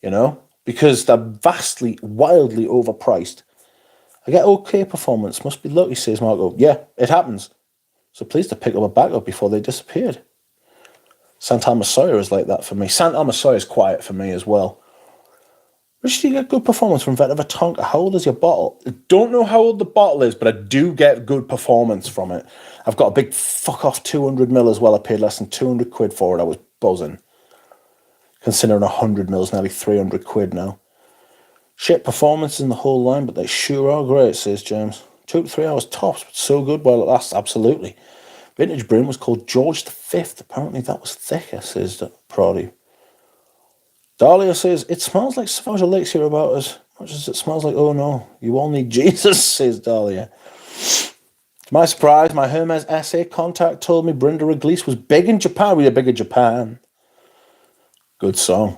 you know, because they're vastly, wildly overpriced. I get okay performance. Must be lucky, says Marco. Yeah, it happens. So pleased to pick up a backup before they disappeared. Santa Masoya is like that for me. Santa Masoya is quiet for me as well. Which do you get good performance from Vetiver Tonka? How old is your bottle? I don't know how old the bottle is, but I do get good performance from it. I've got a big fuck-off 200ml as well. I paid less than 200 quid for it. I was buzzing. Considering 100ml is nearly 300 quid now. Shit performance in the whole line, but they sure are great, says James. 2 to 3 hours tops, but so good while it lasts, absolutely. Vintage Brim was called George V. Apparently that was thicker, says Proddy. Dahlia says, it smells like Savage Lakes here about as much as it smells like, oh no, you all need Jesus, says Dahlia. To my surprise, my Hermes SA contact told me Brenda Reglisse was big in Japan. We are big in Japan. Good song.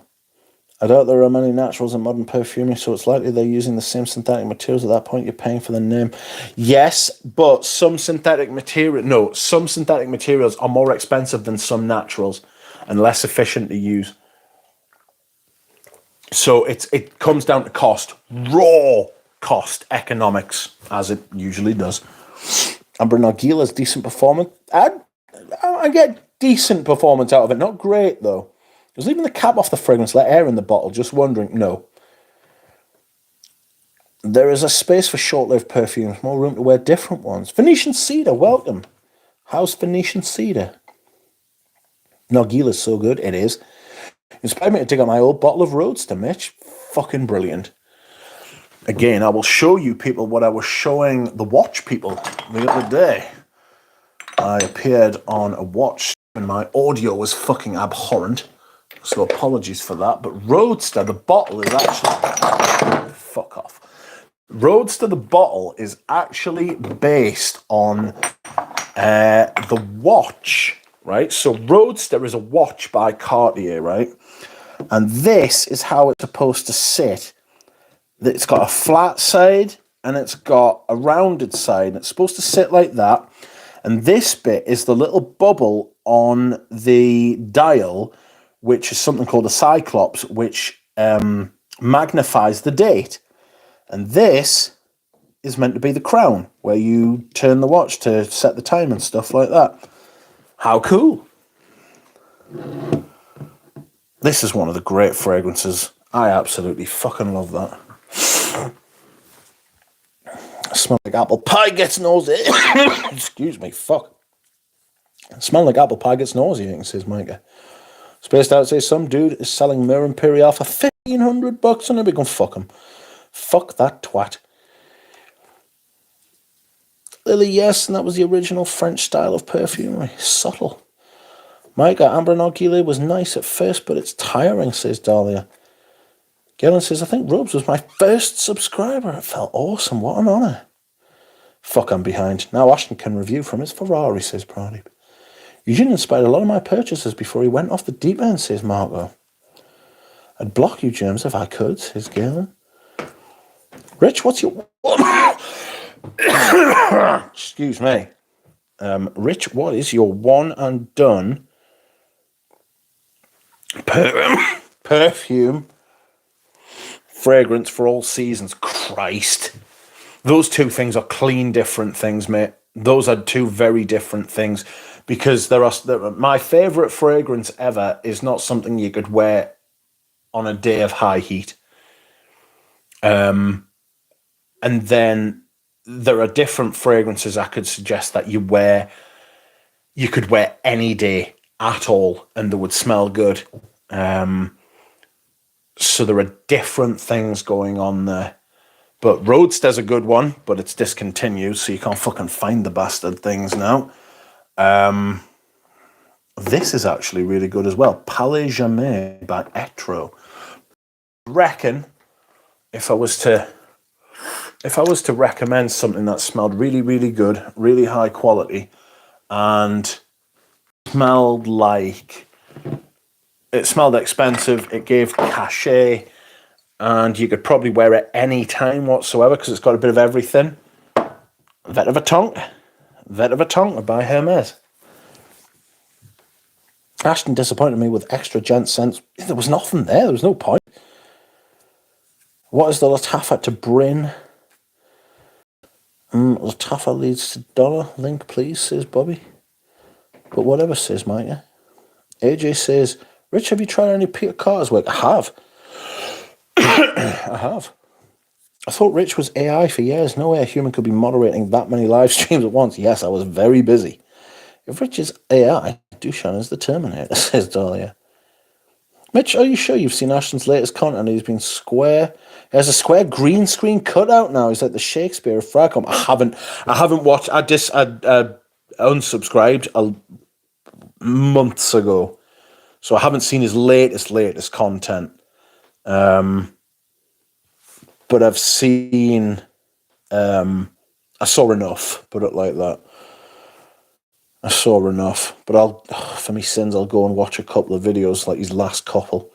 I doubt there are many naturals in modern perfumery, so it's likely they're using the same synthetic materials. At that point, you're paying for the name. Yes, but some synthetic materials are more expensive than some naturals and less efficient to use. So it comes down to cost, raw cost economics, as it usually does. Amber Nargila's decent performance. I get decent performance out of it. Not great, though. I was leaving the cap off the fragrance, let air in the bottle, just wondering. No. There is a space for short-lived perfumes, more room to wear different ones. Venetian Cedar, welcome. How's Venetian Cedar? Nargila's so good, it is. Inspired me to dig out my old bottle of Roadster, Mitch. Fucking brilliant. Again, I will show you people what I was showing the watch people the other day. I appeared on a watch and my audio was fucking abhorrent. So apologies for that. But Roadster, the bottle is actually... Fuck off. Roadster, the bottle, is actually based on the watch, right? So Roadster is a watch by Cartier, right? And this is how it's supposed to sit. It's got a flat side and it's got a rounded side. It's supposed to sit like that. And this bit is the little bubble on the dial, which is something called a cyclops, which magnifies the date. And this is meant to be the crown, where you turn the watch to set the time and stuff like that. How cool. This is one of the great fragrances. I absolutely fucking love that. Smell like apple pie gets nauseating. Excuse me, fuck. Smell like apple pie gets nauseating, says Micah. Spaced Out says some dude is selling Mur Imperial for $1,500 and we can fuck him. Fuck that twat. Lily, yes, and that was the original French style of perfumery. Subtle. Micah, Amber Nargile was nice at first, but it's tiring, says Dahlia. Gillen says, I think Robes was my first subscriber. It felt awesome. What an honour. Fuck, I'm behind. Now Ashton can review from his Ferrari, says Pradeep. Eugene inspired a lot of my purchases before he went off the deep end, says Marco. I'd block you, James, if I could, says Galen. Rich, what's your... Excuse me. Rich, what is your one and done perfume, fragrance for all seasons. Christ. Those two things are clean different things, mate. Those are two very different things, because my favourite fragrance ever is not something you could wear on a day of high heat. And then there are different fragrances I could suggest that you could wear any day at all and they would smell good. So there are different things going on there. But Roadster's a good one, but it's discontinued, so you can't fucking find the bastard things now. This is actually really good as well. Palais Jamais by Etro. I reckon if I was to recommend something that smelled really, really good, really high quality, and smelled expensive, it gave cachet, and you could probably wear it any time whatsoever because it's got a bit of everything. Vet of a Tongue by Hermes. Ashton disappointed me with extra gent scents. There was nothing there. There was no point. What is the Lattafa to Bryn? Lattafa leads to dollar. Link, please, says Bobby. But whatever, says Micah. AJ says, Rich, have you tried any Peter Carter's work? I have. I have. I thought Rich was AI for years. No way a human could be moderating that many live streams at once. Yes, I was very busy. If Rich is AI, Dushan is the Terminator, says Dahlia. Mitch, are you sure you've seen Ashton's latest content? He's been square. He has a square green screen cutout now. He's like the Shakespeare of Fracom. I haven't watched. I unsubscribed months ago, so I haven't seen his latest content. But I've seen. I saw enough. Put it like that. I saw enough, but for me sins, I'll go and watch a couple of videos, like his last couple.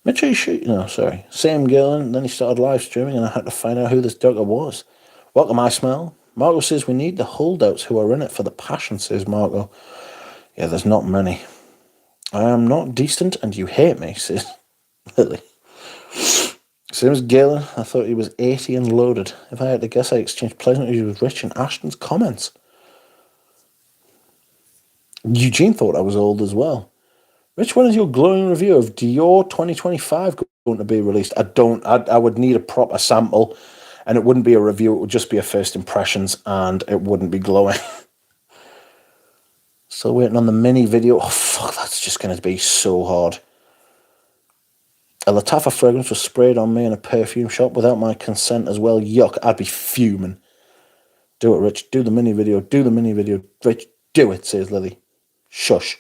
Mitch, are you sure? No, sorry. Same girl, and then he started live streaming, and I had to find out who this doctor was. Welcome, I smell. Marco says we need the holdouts who are in it for the passion, says Marco. Yeah, there's not many. I am not decent, and you hate me, says Lily. Same as Galen, I thought he was 80 and loaded. If I had to guess, I exchanged pleasantries with Rich and Ashton's comments. Eugene thought I was old as well. Rich, when is your glowing review of Dior 2025 going to be released? I would need a proper sample, and it wouldn't be a review, it would just be a first impressions, and it wouldn't be glowing. Still waiting on the mini video. Oh, fuck, that's just going to be so hard. A Lattafa fragrance was sprayed on me in a perfume shop without my consent as well. Yuck, I'd be fuming. Do it, Rich. Do the mini video. Do the mini video. Rich, do it, says Lily. Shush.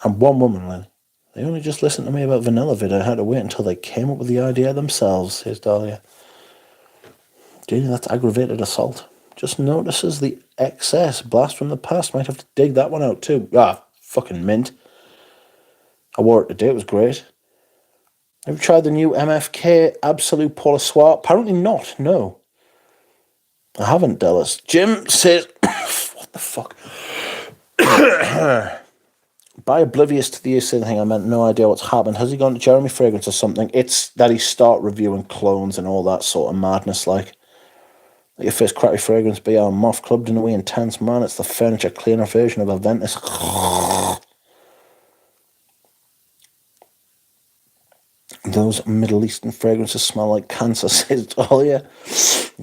I'm one woman, Lily. They only just listened to me about Vanilla Vid. I had to wait until they came up with the idea themselves, says Dahlia. Gee, that's aggravated assault. Just notices the excess. Blast from the past. Might have to dig that one out too. Ah, fucking mint. I wore it today. It was great. Have you tried the new MFK Absolute Polar Swap? Apparently not, no. I haven't, Dallas. Jim says... what the fuck? By oblivious to the ESA thing, I meant no idea what's happened. Has he gone to Jeremy Fragrance or something? It's that he start reviewing clones and all that sort of madness, like your first crappy fragrance be our Moth Clubbed in a way intense, man. It's the furniture cleaner version of Aventus. Those Middle Eastern fragrances smell like cancer, says Dahlia.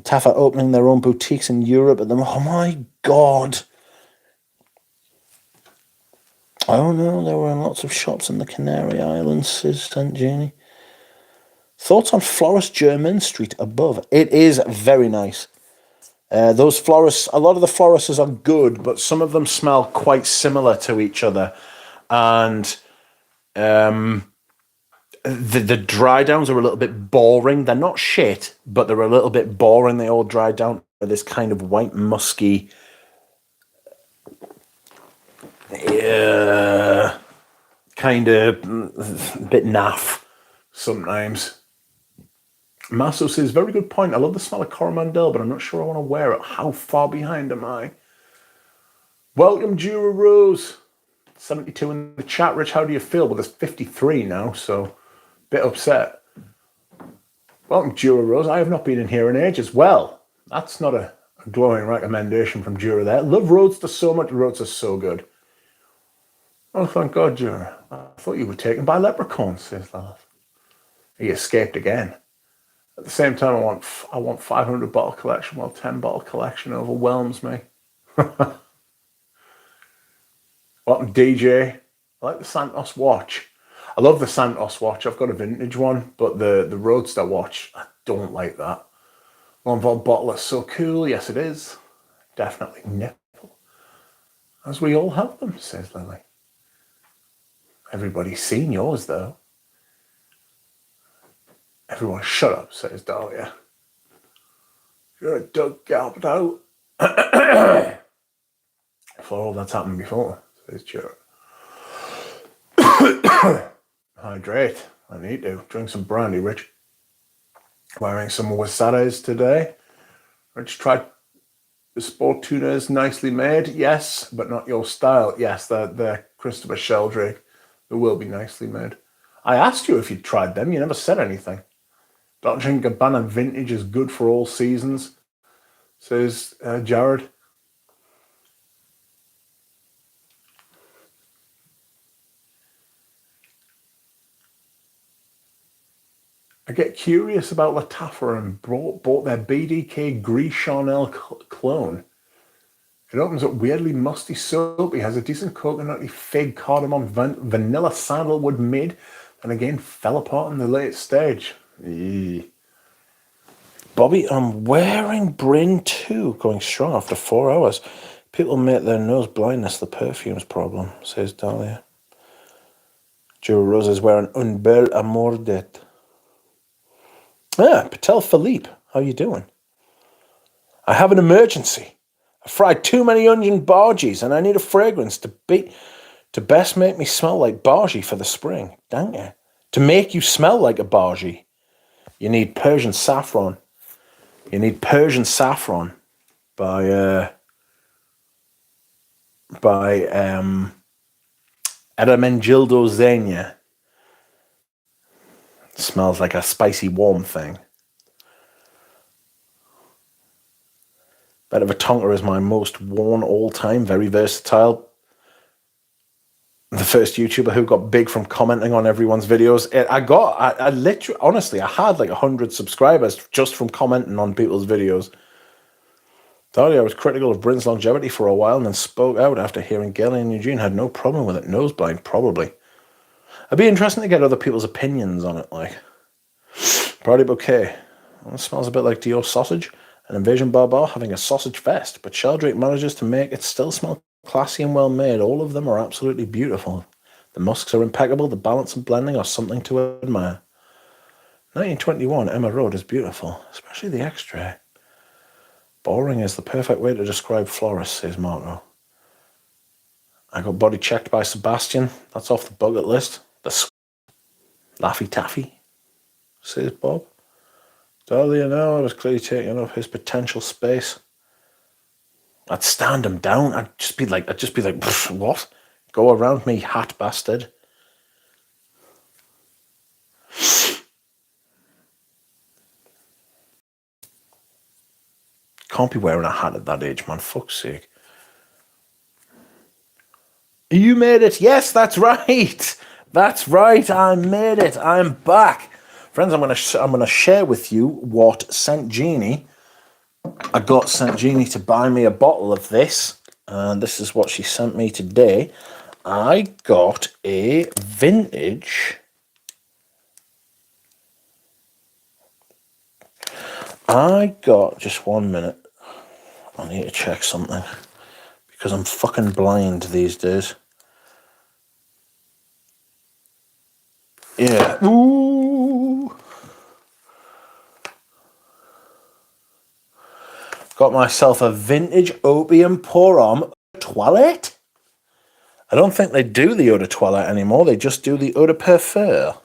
Taffa opening their own boutiques in Europe at them. Oh my god. Oh no, they were in lots of shops in the Canary Islands, says St. Jeannie. Thoughts on Florist German Street above? It is very nice. Those florists, a lot of the florists are good, but some of them smell quite similar to each other. And the dry downs are a little bit boring. They're not shit, but they're a little bit boring. They all dry down with this kind of white musky... Yeah, kind of a bit naff sometimes. Masso says, very good point. I love the smell of Coromandel, but I'm not sure I want to wear it. How far behind am I? Welcome, Jura Rose. 72 in the chat. Rich, how do you feel? Well, there's 53 now, so bit upset. Welcome, Jura Rose. I have not been in here in ages. Well, that's not a glowing recommendation from Jura there. Love Roadster so much. Roadster's so good. Oh, thank God, Jura. I thought you were taken by leprechauns, says Lilith. He escaped again. At the same time, I want 500 bottle collection, while 10 bottle collection overwhelms me. Welcome, DJ. I like the Santos watch. I love the Santos watch. I've got a vintage one, but the Roadster watch, I don't like that. One volt bottle is so cool. Yes, it is. Definitely nipple. As we all have them, says Lily. Everybody's seen yours, though. Everyone shut up, says Dahlia. You're a Doug Galbert out. For all that's happened before, says Stuart. Hydrate. I need to. Drink some brandy, Rich. Wearing some wasadas today. Rich tried the sport tunas nicely made. Yes, but not your style. Yes, they're Christopher Sheldrake. They will be nicely made. I asked you if you'd tried them. You never said anything. Dolce & Gabbana vintage is good for all seasons, says Jared. I get curious about Lattafa and bought their BDK Gris Charnel clone. It opens up weirdly musty soapy, has a decent coconutty fig cardamom vanilla sandalwood mid, and again fell apart in the late stage. Eee. Bobby, I'm wearing Bryn too, going strong after 4 hours. People make their nose blindness the perfume's problem, says Dahlia. Joe Rose is wearing Un Bel Amour d'Et. Patel Philippe, how you doing? I have an emergency. I fried too many onion bargies and I need a fragrance to best make me smell like bargie for the spring. Dang it. To make you smell like a bargie, you need Persian saffron. You need Persian saffron by Ermenegildo Zegna. Smells like a spicy warm thing. Bit of a Tonka is my most worn all time, very versatile. The first YouTuber who got big from commenting on everyone's videos. I literally, honestly, I had like 100 subscribers just from commenting on people's videos. Dahlia was critical of Bryn's longevity for a while and then spoke out after hearing Gailey and Eugene had no problem with it. Noseblind, probably. It'd be interesting to get other people's opinions on it, like. Brady Bouquet. Well, it smells a bit like Dior sausage. An Invasion Barbar having a sausage fest, but Sheldrake manages to make it still smell classy and well made. All of them are absolutely beautiful. The musks are impeccable, the balance and blending are something to admire. 1921 Emma Road is beautiful, especially the extra. Boring is the perfect way to describe florists, says Marco. I got body checked by Sebastian. That's off the bucket list. The Laffy Taffy, says Bob. Dahlia, no, I was clearly taking up his potential space. I'd stand him down. I'd just be like, what? Go around me, hat bastard. Can't be wearing a hat at that age, man. Fuck's sake. You made it. Yes, that's right. That's right. I made it. I'm back. Friends, I'm gonna share with you what St. Jeannie. I got St. Jeannie to buy me a bottle of this, and this is what she sent me today. I got a vintage. Just 1 minute. I need to check something because I'm fucking blind these days. Yeah. Ooh. Got myself a vintage opium pour-homme toilette. I don't think they do the eau de toilette anymore. They just do the eau de parfum.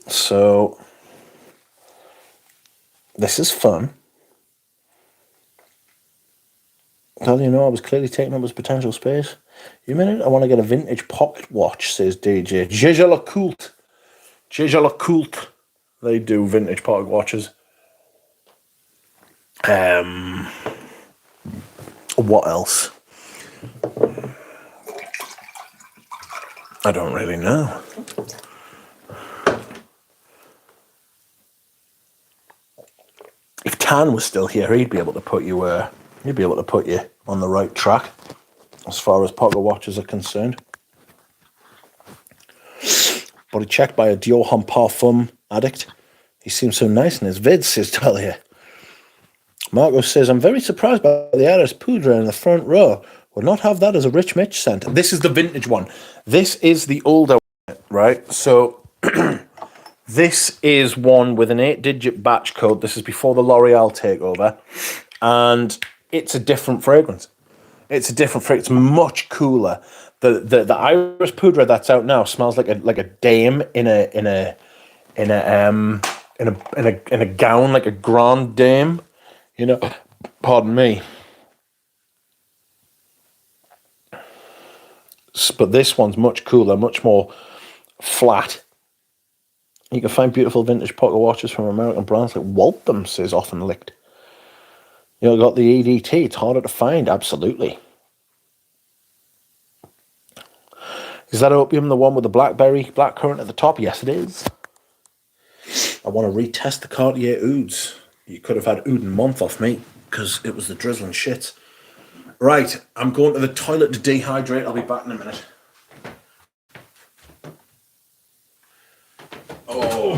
So this is fun. Well, I was clearly taking up his potential space. You minute? I want to get a vintage pocket watch, says DJ. Jeja la Cult. Jeja la Cult. They do vintage pocket watches. What else? I don't really know. If Tan was still here, he'd be able to put you. He'd be able to put you on the right track as far as pocket watches are concerned. Body checked by a Dior Homme Parfum addict. He seems so nice in his vids, says Talia. Marco says, I'm very surprised by the Aris Poudre in the front row. Would not have that as a Rich Mitch scent. This is the vintage one. This is the older one, right? So this is one with an 8-digit batch code. This is before the L'Oreal takeover. And it's a different fragrance. It's a different fragrance. It's much cooler. The Iris Poudre that's out now smells like a dame in a gown, like a grande dame. Pardon me. But this one's much cooler, much more flat. You can find beautiful vintage pocket watches from American brands like Waltham, says Often Licked. Got the EDT. It's harder to find, absolutely. Is that Opium the one with the blackberry blackcurrant at the top? Yes, it is. I want to retest the Cartier Ouds. You could have had Oud and Month off me because it was the drizzling shit. Right, I'm going to the toilet to dehydrate. I'll be back in a minute. Oh.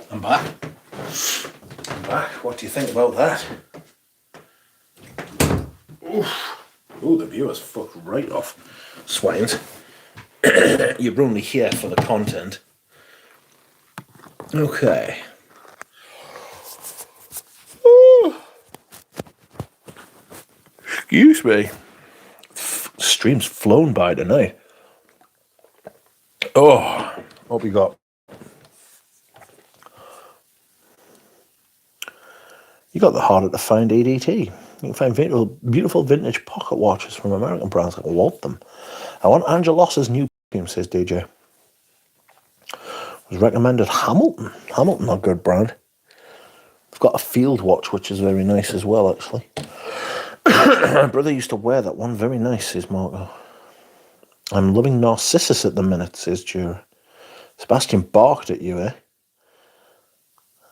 I'm back. What do you think about that? Oof. Ooh, the viewers fucked right off. Swines. You're only here for the content. Okay. Ooh. Excuse me. Stream's flown by tonight. Oh, what we got? You got the harder to find EDT. You can find beautiful vintage pocket watches from American brands like Waltham. I want Angelos's new perfume, says DJ. Was recommended Hamilton. Hamilton, a good brand. I've got a field watch, which is very nice as well, actually. My brother used to wear that one. Very nice, says Marco. I'm loving Narcissus at the minute, says Jura. Sebastian barked at you, eh?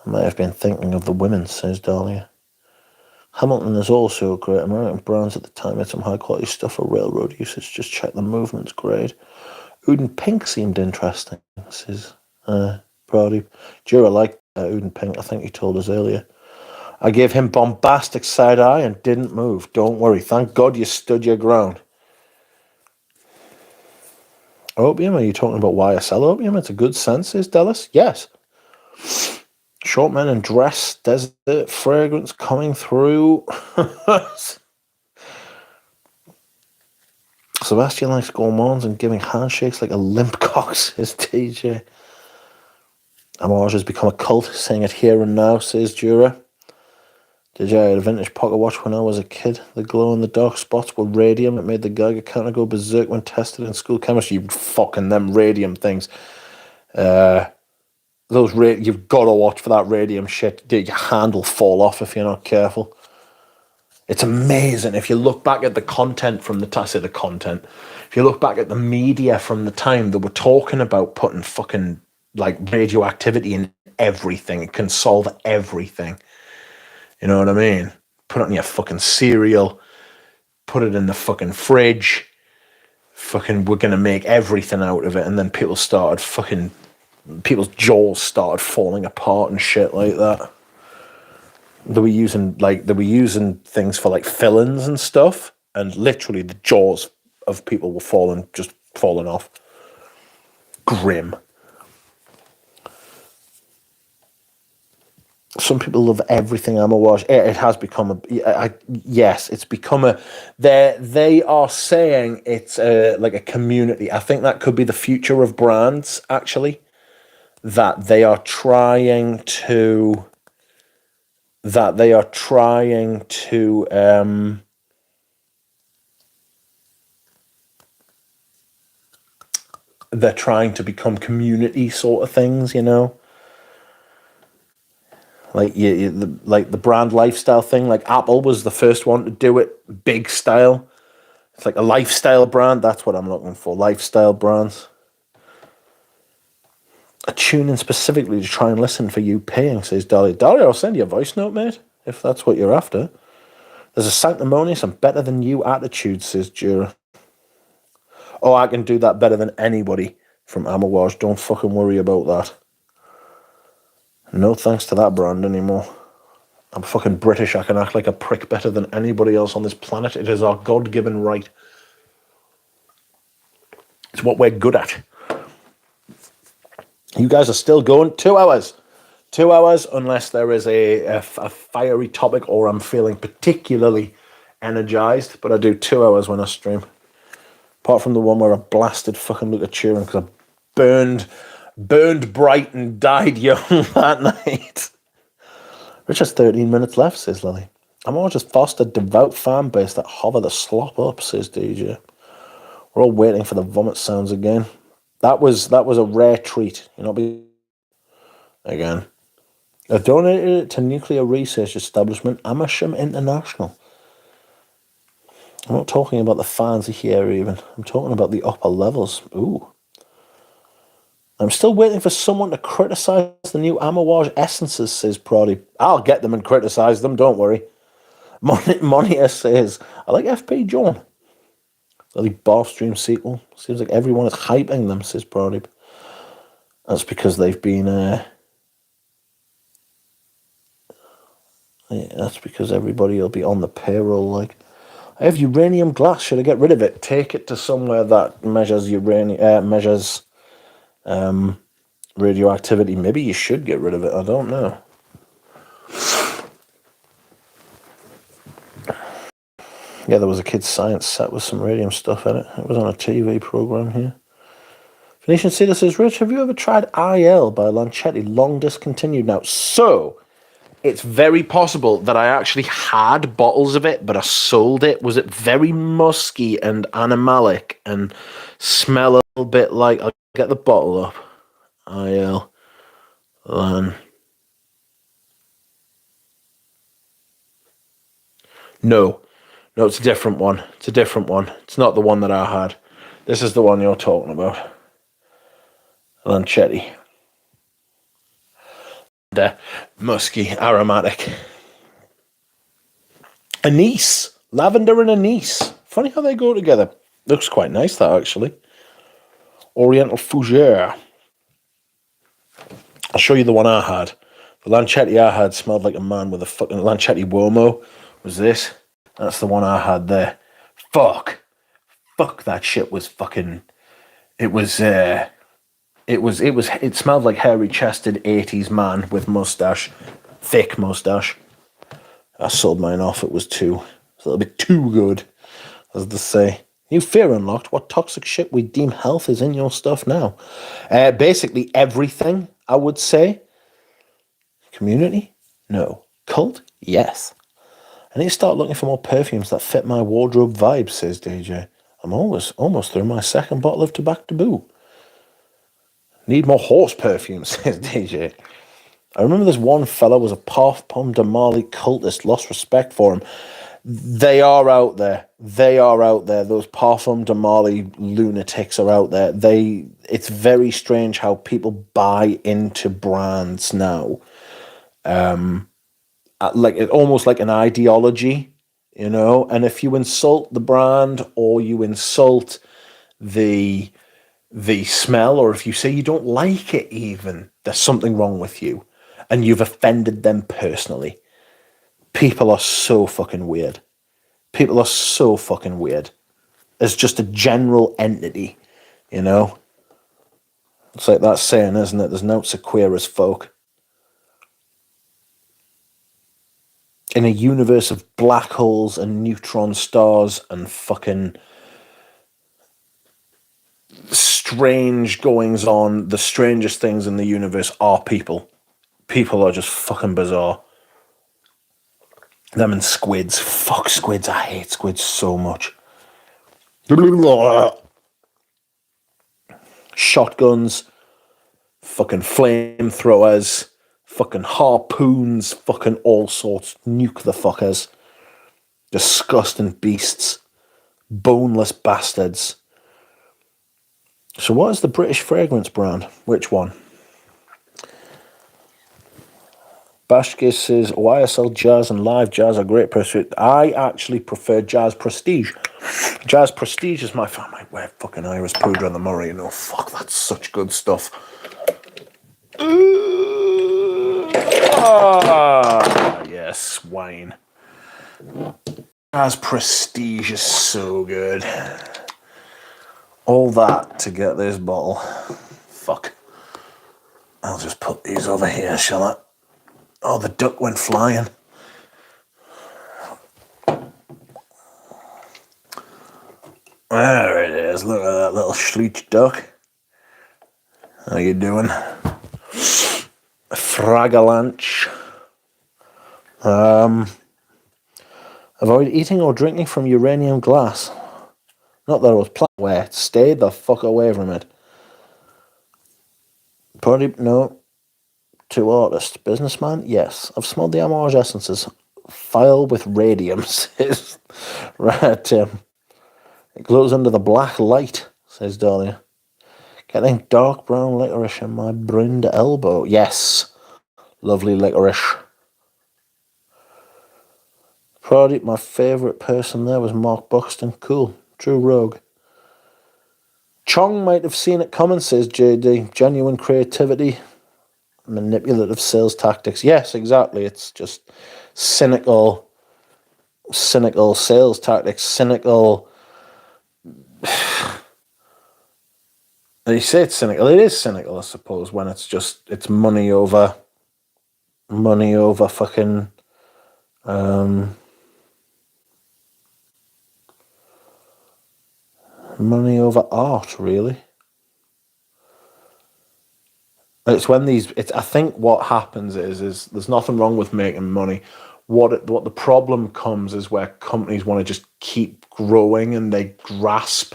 I may have been thinking of the women, says Dahlia. Hamilton is also great. American brands at the time had some high quality stuff for railroad usage. Just check the movement's great. Uden Pink seemed interesting, says Brody. Jura liked Uden Pink, I think he told us earlier. I gave him bombastic side eye and didn't move. Don't worry. Thank God you stood your ground. Opium? Are you talking about YSL opium? It's a good scent, says Dallas. Yes. Short men in dress, desert fragrance coming through. Sebastian likes gourmands and giving handshakes like a limp cock, says TJ. Amorge has become a cult, saying it here and now, says Jura. DJ, I had a vintage pocket watch when I was a kid. The glow-in-the-dark spots were radium. It made the Geiger counter go berserk when tested in school chemistry. You fucking them radium things. You've got to watch for that radium shit. Your hand will fall off if you're not careful. It's amazing. If you look back at the content from if you look back at the media from the time, they were talking about putting fucking like radioactivity in everything. It can solve everything. You know what I mean? Put it in your fucking cereal. Put it in the fucking fridge. Fucking, we're going to make everything out of it. And then people's jaws started falling apart and shit like that. They were using things for like fillings and stuff, and literally the jaws of people were falling off. Grim. Some people love everything Amouage. It has become it's become a. They are saying it's like a community. I think that could be the future of brands. Actually, that they are trying to. They're trying to become community sort of things, you know. Like the brand lifestyle thing. Like Apple was the first one to do it, big style. It's like a lifestyle brand. That's what I'm looking for. Lifestyle brands. I tune in specifically to try and listen for you paying, says Dolly. Dolly, I'll send you a voice note, mate, if that's what you're after. There's a sanctimonious and better than you attitude, says Jura. Oh, I can do that better than anybody from Amouage. Don't fucking worry about that. No thanks to that brand anymore. I'm fucking British. I can act like a prick better than anybody else on this planet. It is our God-given right. It's what we're good at. You guys are still going 2 hours. 2 hours, unless there is a fiery topic or I'm feeling particularly energized. But I do 2 hours when I stream. Apart from the one where I blasted fucking Luca Turin because I burned bright and died young that night. Richard's 13 minutes left, says Lily. I'm all just fostered devout fan base that hover the slop up, says DJ. We're all waiting for the vomit sounds again. That was a rare treat. You know, again. I donated it to nuclear research establishment Amersham International. I'm not talking about the fans here even. I'm talking about the upper levels. Ooh. I'm still waiting for someone to criticise the new Amouage essences, says Proddy. I'll get them and criticise them, don't worry. Monia says, I like FP John. The Bath Stream sequel. Seems like everyone is hyping them, says Proddy. That's because they've been... that's because everybody will be on the payroll, like... I have uranium glass. Should I get rid of it? Take it to somewhere that measures radioactivity. Maybe you should get rid of it. I don't know. Yeah, there was a kids' science set with some radium stuff in it. It was on a TV program here. Phoenician Cedar says, Rich, have you ever tried IL by Lanchetti? Long discontinued now. So, it's very possible that I actually had bottles of it, but I sold it. Was it very musky and animalic and smell a little bit like... I'll get the bottle up. IL Lan. No, it's a different one. It's a different one. It's not the one that I had. This is the one you're talking about. Lanchetti. Musky, aromatic. Anise. Lavender and anise. Funny how they go together. Looks quite nice, that, actually. Oriental fougere. I'll show you the one I had. The Lanchetti I had smelled like a man with a fucking Lanchetti Uomo. Was this? That's the one I had there. Fuck, that shit was fucking. It smelled like hairy-chested 80s man with mustache, thick mustache. I sold mine off. It was a little bit too good, as they say. New fear unlocked. What toxic shit we deem health is in your stuff now? Basically everything, I would say. Community? No. Cult? Yes. I need to start looking for more perfumes that fit my wardrobe vibe, says DJ. I'm almost through my second bottle of Tobacco Taboo. Need more horse perfumes, says DJ. I remember this one fella was a Parfum de Marley cultist. Lost respect for him. They are out there. Those Parfum de Marley lunatics are out there. It's very strange how people buy into brands now. Almost like an ideology, you know. And if you insult the brand or you insult the smell, or if you say you don't like it, even, there's something wrong with you, and you've offended them personally. People are so fucking weird. As just a general entity, you know. It's like that saying, isn't it? There's no so queer as folk. In a universe of black holes and neutron stars and fucking strange goings on, the strangest things in the universe are people. People are just fucking bizarre. Them and squids. Fuck squids. I hate squids so much. Shotguns. Fucking flamethrowers. Fucking harpoons. Fucking all sorts. Nuke the fuckers. Disgusting beasts. Boneless bastards. So what is the British fragrance brand? Which one? Bashke says, YSL Jazz and Live Jazz are great pursuit. I actually prefer Jazz Prestige. Jazz Prestige is my fan. I wear fucking Iris Poudre on the Murray. You know, fuck, that's such good stuff. Yes, wine. Jazz Prestige is so good. All that to get this bottle. Fuck. I'll just put these over here, shall I? Oh, the duck went flying. There it is. Look at that little schleech duck. How you doing? Fragalanch. Avoid eating or drinking from uranium glass. Not that it was where. Stay the fuck away from it. Probably no. To artist. Businessman? Yes. I've smelled the Amouage essences. File with radium, says right, It glows under the black light, says Dahlia. Getting dark brown licorice in my brinned elbow. Yes. Lovely licorice. Probably my favourite person there was Mark Buxton. Cool. True rogue. Chong might have seen it coming, says JD. Genuine creativity. Manipulative sales tactics. Yes, exactly. It's just cynical sales tactics. Cynical. You say it's cynical. It is cynical, I suppose, when it's money over fucking money over art, really. It's when I think what happens is there's nothing wrong with making money. What the problem comes is where companies want to just keep growing and they grasp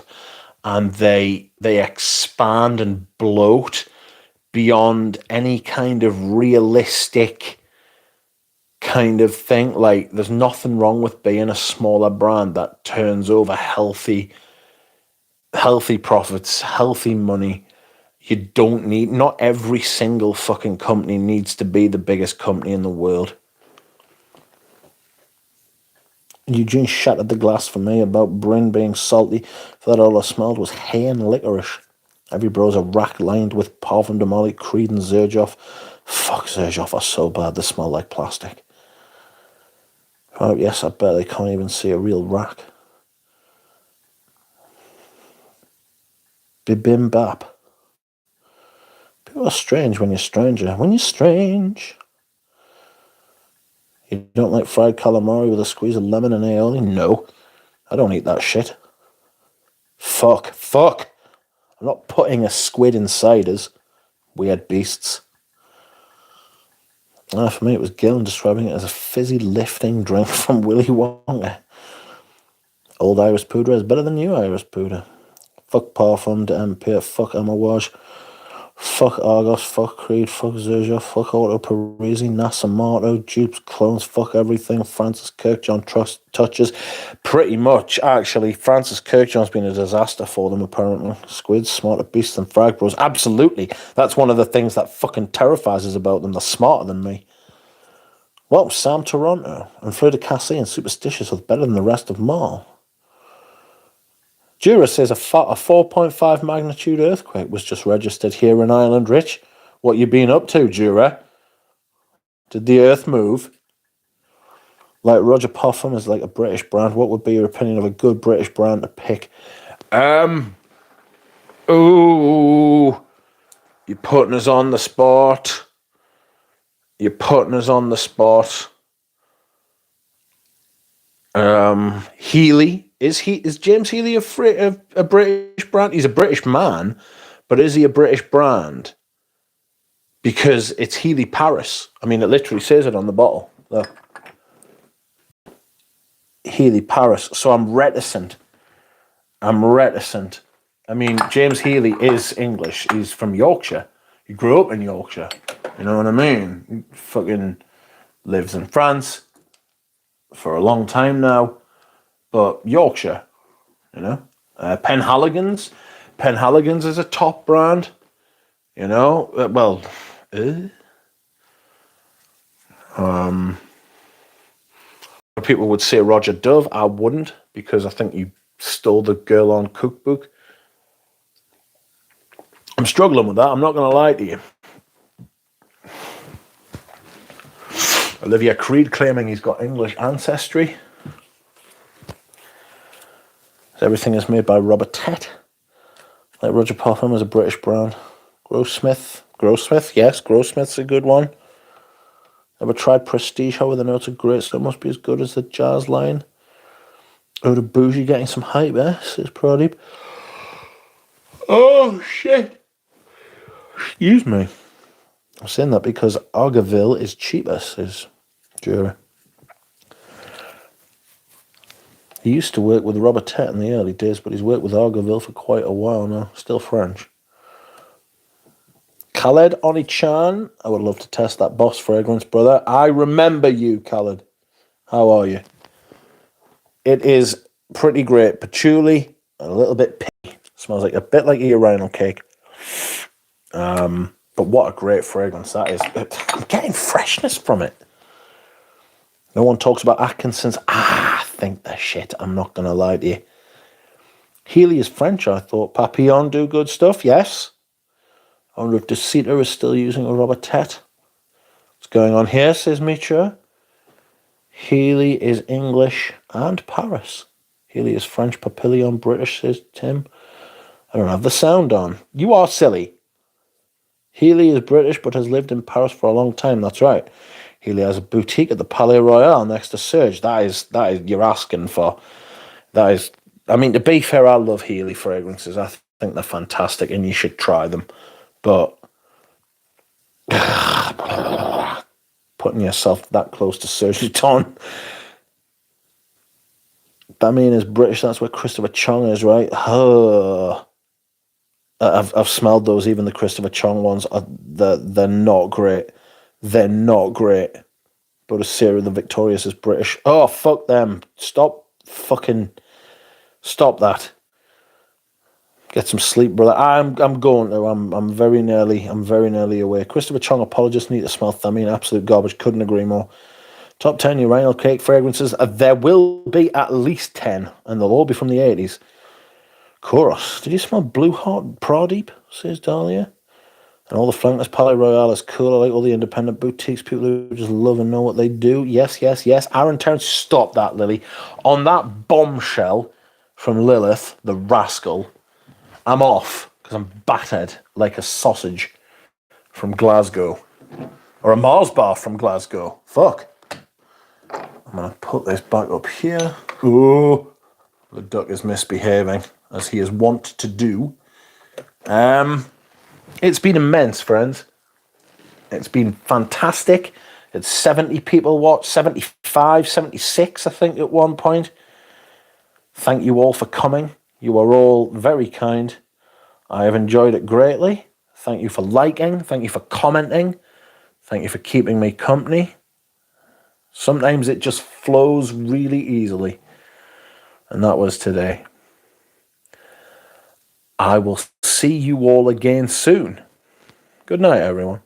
and they expand and bloat beyond any kind of realistic kind of thing. Like, there's nothing wrong with being a smaller brand that turns over healthy profits, healthy money. You don't need, not every single fucking company needs to be the biggest company in the world. Eugene shattered the glass for me about Bryn being salty. For that all I smelled was hay and licorice. Every bro's a rack lined with Parfum de Molly, Creed and Zerjoff. Fuck, Zerjoff are so bad they smell like plastic. Oh yes, I bet they can't even see a real rack. Bibimbap. People are strange when you're stranger. When you're strange. You don't like fried calamari with a squeeze of lemon and aioli? No. I don't eat that shit. Fuck. I'm not putting a squid inside us. Weird beasts. For me, it was Gillen describing it as a fizzy lifting drink from Willy Wonka. Old Iris Poudre is better than new Iris Poudre. Fuck Parfum de Empire, fuck Amouage, fuck Argos, fuck Creed, fuck Zerja, fuck Auto Parisi, NASA Marto, dupes, clones, fuck everything. Francis Kirkjohn touches. Pretty much, actually. Francis Kirkjohn's been a disaster for them, apparently. Squids, smarter beasts than Frag Bros. Absolutely. That's one of the things that fucking terrifies us about them. They're smarter than me. Well, Sam Toronto and Fleur de Cassé and Superstitious was better than the rest of Marl. Jura says a 4.5 magnitude earthquake was just registered here in Ireland. Rich, what you been up to, Jura? Did the earth move? Like Roger Popham is like a British brand. What would be your opinion of a good British brand to pick? Ooh, you're putting us on the spot. Healy. Is James Healy a British brand? He's a British man, but is he a British brand? Because it's Healy Paris. I mean, it literally says it on the bottle. Look. Healy Paris. So I'm reticent. I mean, James Healy is English. He's from Yorkshire. He grew up in Yorkshire. You know what I mean? He fucking lives in France for a long time now. But Yorkshire, you know. Penhaligon's is a top brand. You know. People would say Roger Dove. I wouldn't, because I think you stole the Girl on cookbook. I'm struggling with that. I'm not going to lie to you. Olivia Creed claiming he's got English ancestry. Everything is made by Robert Tett. Like Roger Popham is a British brand. Grossmith, yes, Grossmith's a good one. Ever tried Prestige, however, the notes are great, so it must be as good as the Jazz line. Oda Bougie getting some hype, says Pradeep. Oh, shit. Excuse me. I'm saying that because Argaville is cheaper, says Jury. He used to work with Robert Tett in the early days, but he's worked with Argaville for quite a while now. Still French. Khaled Oni-chan, I would love to test that Boss fragrance, brother. I remember you, Khaled. How are you? It is pretty great. Patchouli and a little bit pink. Smells like a bit like a urinal cake. But what a great fragrance that is. I'm getting freshness from it. No one talks about Atkinson's. I think they're shit. I'm not going to lie to you. Healy is French, I thought. Papillon do good stuff, yes. I wonder if De Sitter is still using a Robert Tett. What's going on here, says Mitra. Healy is English and Paris. Healy is French, Papillon British, says Tim. I don't have the sound on. You are silly. Healy is British but has lived in Paris for a long time, that's right. Healy has a boutique at the Palais Royal next to Serge. That is you're asking for. That is, I mean, to be fair, I love Healy fragrances. I think they're fantastic and you should try them. But putting yourself that close to Serge Vuitton. Damien is British, that's where Christopher Chong is, right? I've smelled those, even the Christopher Chong ones. They're not great. They're not great. But Sarah the Victorious is British. Oh, fuck them. Stop that. Get some sleep, brother. I'm going to. I'm very nearly away. Christopher Chong apologists need to smell Thameen. Absolute garbage. Couldn't agree more. Top 10 urinal cake fragrances. There will be at least 10, and they'll all be from the 80s. Chorus. Did you smell Blue Heart Pradeep? Says Dahlia. And all the flankers, Palais Royale is cool. I like all the independent boutiques, people who just love and know what they do. Yes, yes, yes. Aaron Terrence, stop that, Lily. On that bombshell from Lilith, the rascal, I'm off because I'm battered like a sausage from Glasgow. Or a Mars bar from Glasgow. Fuck. I'm going to put this back up here. Oh, the duck is misbehaving, as he is wont to do. It's been immense, friends. It's been fantastic. It's 70 people watched, 75, 76, I think, at one point. Thank you all for coming. You are all very kind. I have enjoyed it greatly. Thank you for liking. Thank you for commenting. Thank you for keeping me company. Sometimes it just flows really easily. And that was today. I will see you all again soon. Good night, everyone.